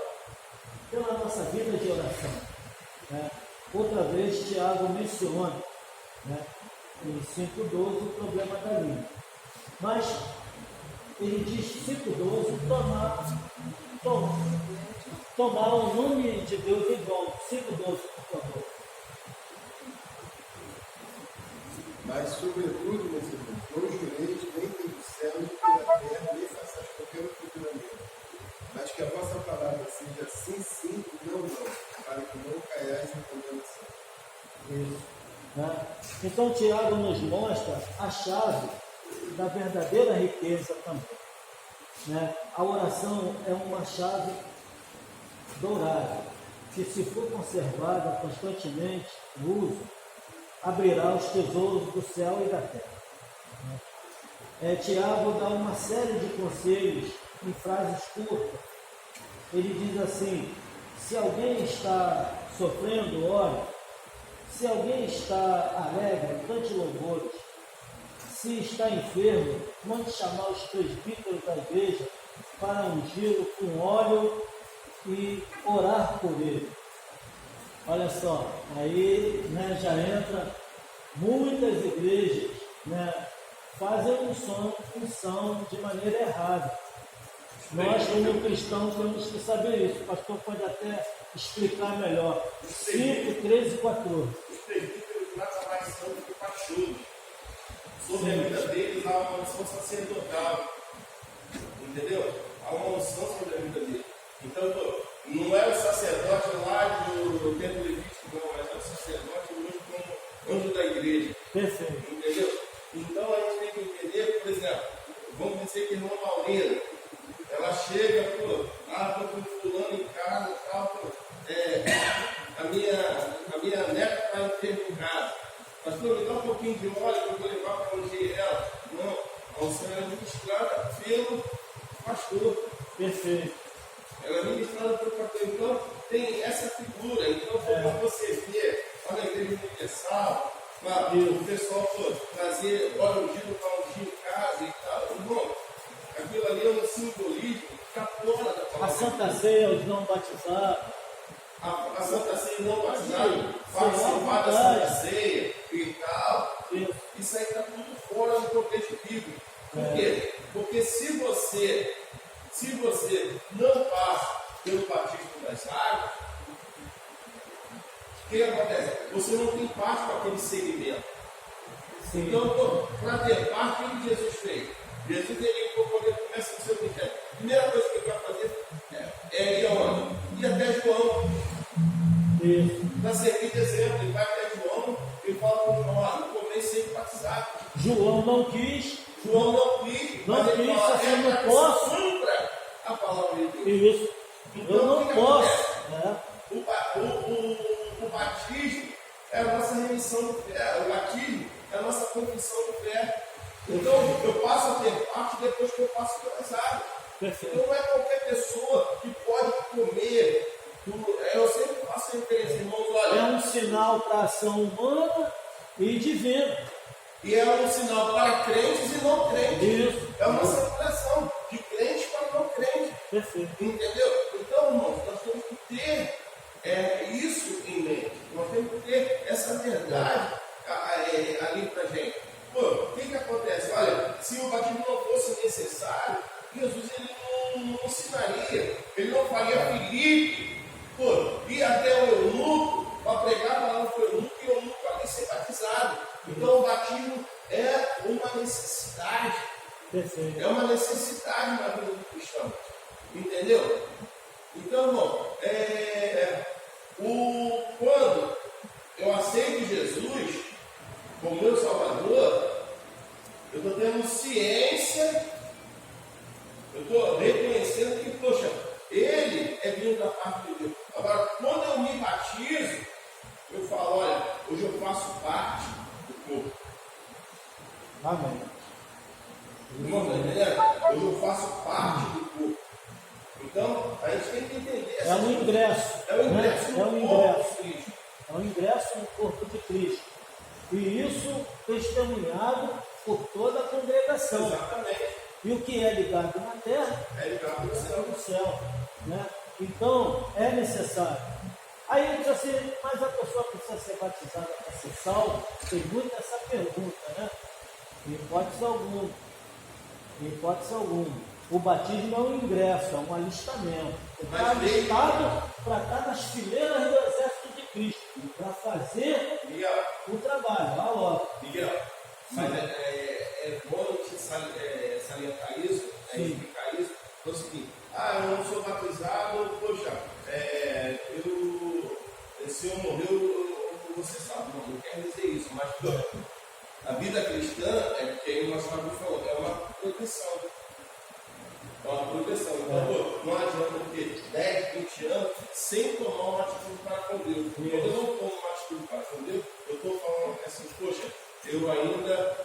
pela nossa vida de oração. Outra vez, Tiago menciona, em 5,12, o problema da língua. Mas ele diz 5,12, tomar o nome de Deus em vão. 5,12, por favor. Mas, sobretudo, meus irmãos, não jureis nem pelo céu, nem pela terra, nem façais qualquer outro juramento. Mas que a vossa palavra seja sim, sim, não, para que não caiais em condenação. Isso. Então, Tiago nos mostra a chave da verdadeira riqueza também. A oração é uma chave dourada, que se for conservada constantemente no uso, abrirá os tesouros do céu e da terra. Tiago dá uma série de conselhos em frases curtas. Ele diz assim: se alguém está sofrendo, ore. Se alguém está alegre, cante louvores. Se está enfermo, mande chamar os presbíteros da igreja para ungí-lo com óleo e orar por ele. Olha só, aí, né, já entra muitas igrejas, né, fazem função de maneira errada. Nós, como cristãos, temos que saber isso. O pastor pode até explicar melhor. 5, 13 e 14. Os presbíteros nada mais são do que pastores. Sobre a vida deles há uma unção sacerdotal. Entendeu? Há uma unção sobre a vida deles. Então, não é o sacerdote lá do templo levítico, não, mas é o sacerdote hoje como anjo da igreja. Perfeito. Entendeu? Então a gente tem que entender, por exemplo, vamos dizer que a irmã Maurina, ela chega, estou com fulano em casa e tal, a minha neta está enferma em casa. Pastor, me dá um pouquinho de óleo que eu vou levar para ungir ela. Não, a unção é ministrada pelo pastor. Perfeito. Ela é ministrada pelo pastor. Então, tem essa figura. Então, quando você vê, olha a igreja universal, o pessoal trazer óleo ungido para ungir em casa e tal. Irmão, aquilo ali é um simbolismo que está fora da A palavra. Santa Ceia, os não batizados. A Santa Ceia não batizada, participar da Santa Ceia e tal. Isso aí está tudo fora do contexto bíblico. Por quê? Porque se você não passa pelo batismo das águas, o que acontece? Você não tem parte com aquele segmento. Sim. Então, para ter parte, o que Jesus fez? Jesus, ele, quando ele começa o seu ministério, a primeira coisa que ele vai fazer é ir aonde? Ir até João. Isso. Para servir de exemplo, ele vai até João e fala com João, no começo sempre batizado. João não quis. João não quis, Não mas ele quis, fala, assim, para não que posso. se cumpra a palavra de Deus. Isso. Então, Eu não o que posso. acontece? O batismo é a nossa remissão de fé. O batismo é a nossa confissão de fé. Então, eu passo a ter parte depois que eu passo pelas águas. Perfeito. Então, não é qualquer pessoa que pode comer. Eu sempre faço referência, irmãos, olha. É um sinal para a ação humana e divina. E é um sinal para crentes e não crentes. Isso. É uma separação de crentes para não crentes. Perfeito. Entendeu? Então, irmãos, nós temos que ter isso em mente. Nós temos que ter essa verdade ali para a gente. Pô, o que acontece? Olha, se o batismo não fosse necessário, Jesus ele não ensinaria. Ele não faria Filipe, ir até o eunuco para pregar a palavra para o eunuco e o eunuco ali ser batizado. Então, o batismo é uma necessidade. Perfeito. É uma necessidade na vida do cristão. Entendeu? Então, irmão, quando eu aceito Jesus como meu Salvador, eu estou tendo ciência, eu estou reconhecendo que, poxa, Ele é vindo da parte de Deus. Agora, quando eu me batizo, eu falo, olha, hoje eu faço parte do corpo. Amém. Hoje eu faço parte do corpo. Então, a gente tem que entender. É um ingresso. É um ingresso Né? É um no corpo ingresso. de Cristo. É um ingresso no corpo de Cristo. E isso testemunhado por toda a congregação. Exatamente. E o que é ligado na terra É ligado no é céu. no céu. Né? Então, é necessário. Aí diz assim, mas a pessoa precisa ser batizada para ser salva? Tem muita essa pergunta, né? Em hipótese alguma. Em hipótese alguma. O batismo é um ingresso, é um alistamento. Você está Mas ele- alistado para estar nas fileiras do exército de Cristo, para fazer Miguel, o trabalho, a obra. mas é bom a gente salientar isso, Sim. explicar isso. É o seguinte, eu não sou batizado, poxa, se eu morrer, eu vou ser salvo. Não quero dizer isso, mas a vida cristã, porque o nosso amigo falou, é uma proteção. É uma proteção. Então, não adianta ter 10, 20 anos sem tomar uma atitude para com Deus. Quando eu não tomo uma atitude para com Deus, eu estou falando assim, poxa, eu ainda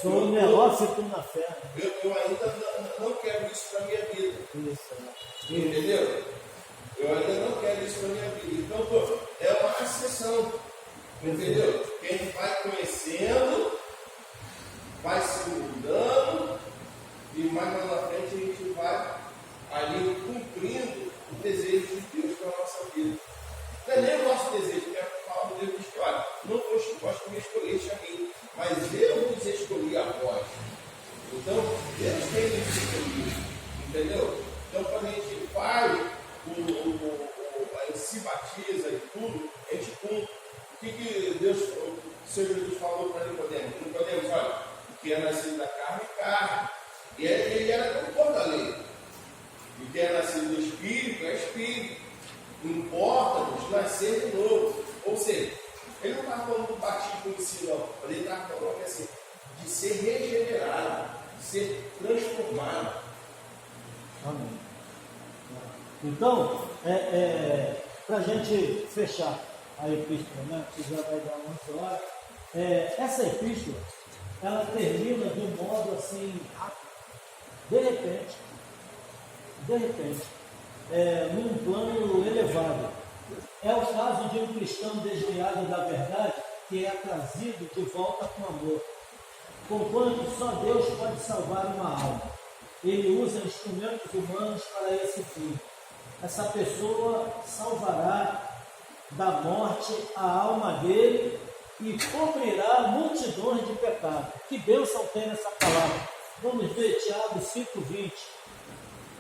Sou um neófito na fé. Né? eu ainda não quero isso para a minha vida. Isso, né? Entendeu? Eu ainda não quero isso para a minha vida. Então, é uma acessão. Entendeu? Que a gente vai conhecendo, vai se mudando, e mais lá na frente a gente vai ali cumprindo o desejo de Deus para a nossa vida. Não é nosso desejo é falar com Deus que, olha, não foste vós que me escolheste a mim, mas eu vos escolhi a vós. Então, Deus tem nos escolhido, entendeu? Então, quando a gente faz, a gente se batiza e tudo, a gente cumpre. O que Deus, o Senhor Jesus falou para Nicodemos? Nicodemos, olha, o que é nascido da carne é carne. E ele era conforme a lei. O que é nascido do Espírito é Espírito. Importa-nos nascer de novo. Ou seja, ele não está falando do batismo em si, não. Ele está falando assim, de ser regenerado, de ser transformado. Amém. Então, para a gente fechar a epístola, né? Que já vai dar uma hora. Essa epístola, ela termina de um modo assim, rápido. De repente, num plano elevado. É o caso de um cristão desviado da verdade que é trazido de volta com amor. Conquanto só Deus pode salvar uma alma. Ele usa instrumentos humanos para esse fim. Essa pessoa salvará da morte a alma dele e cobrirá multidões de pecados. Que bênção tem nessa palavra. Vamos ver Tiago 5,20,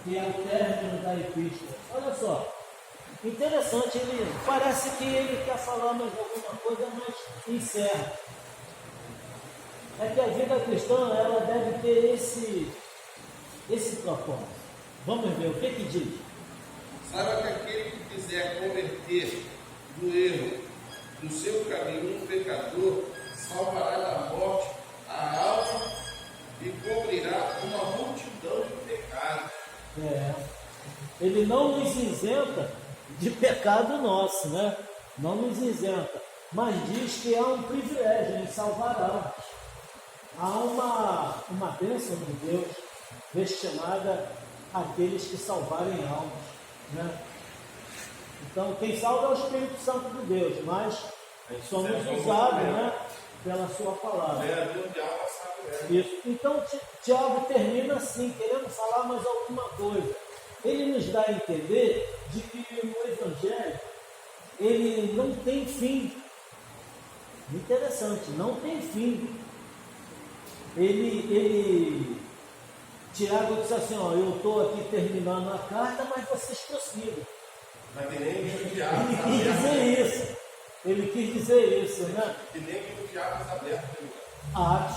que é o término da epístola. Olha só, interessante, parece que ele quer falar mais alguma coisa, mas encerra. É que a vida cristã, ela deve ter esse propósito. Vamos ver o que diz. Saiba que aquele que quiser converter do erro do seu caminho um pecador, salvará da morte a alma e cobrirá uma multidão de pecados. Ele não nos isenta de pecado nosso, né? Não nos isenta, mas diz que há um privilégio em salvar almas. Há uma bênção de Deus destinada àqueles que salvarem almas, né? Então, quem salva é o Espírito Santo de Deus, mas somos usados, né, pela sua palavra. Isso. Então, Tiago termina assim, querendo falar mais alguma coisa. Ele nos dá a entender de que o Evangelho, ele não tem fim. Interessante, não tem fim. Tiago diz assim, ó, eu estou aqui terminando a carta, mas vocês prossigam. Mas que nem o Diago. Ele quis dizer isso, né? Que nem o Diago aberto. Atos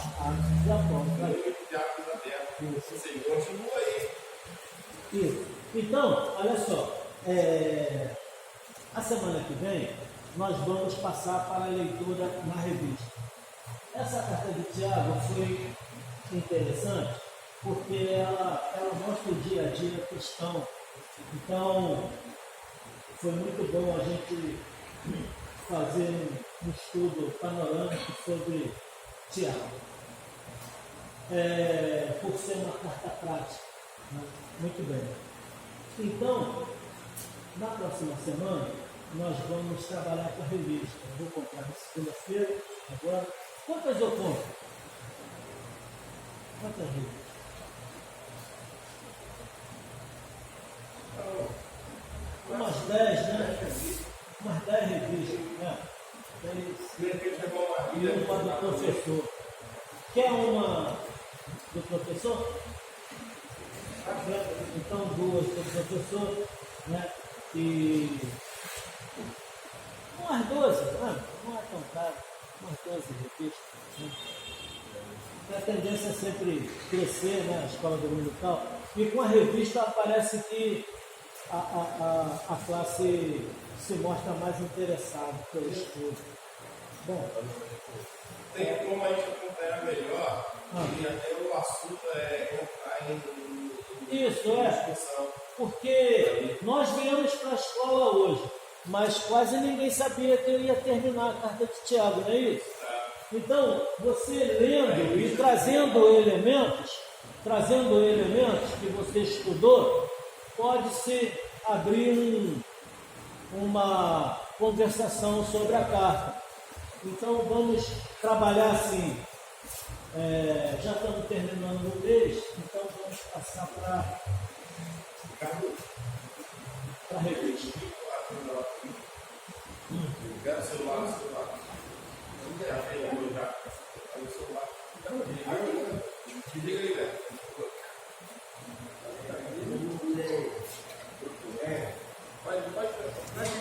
de Apóstolos. Que nem o Diago aberto. Ou seja, continua aí. Isso. Então, olha só, a semana que vem nós vamos passar para a leitura na revista. Essa carta de Tiago foi interessante porque ela mostra o dia a dia cristão. Então, foi muito bom a gente fazer um estudo panorâmico sobre Tiago. Por ser uma carta prática. Né? Muito bem. Então, na próxima semana, nós vamos trabalhar com a revista. Eu vou comprar na segunda-feira, agora. Quantas eu compro? Quantas revistas? Umas 10, né? Umas 10 revistas, né? E uma do professor. Quer uma do professor? Então, duas do professor, né? E umas 12, não é tão caro, umas 12 revistas. Né? A tendência é sempre crescer, né? A escola dominical. E com a revista parece que a classe se mostra mais interessada pelo estudo. Bom, tem como a gente acompanhar melhor e até o assunto entrar Isso porque nós viemos para a escola hoje, mas quase ninguém sabia que eu ia terminar a carta de Tiago, não é isso? Então, você lendo e trazendo elementos que você estudou, pode-se abrir uma conversação sobre a carta. Então, vamos trabalhar assim. Já estamos terminando o mês, então vamos passar para a revista. Pega o celular no celular.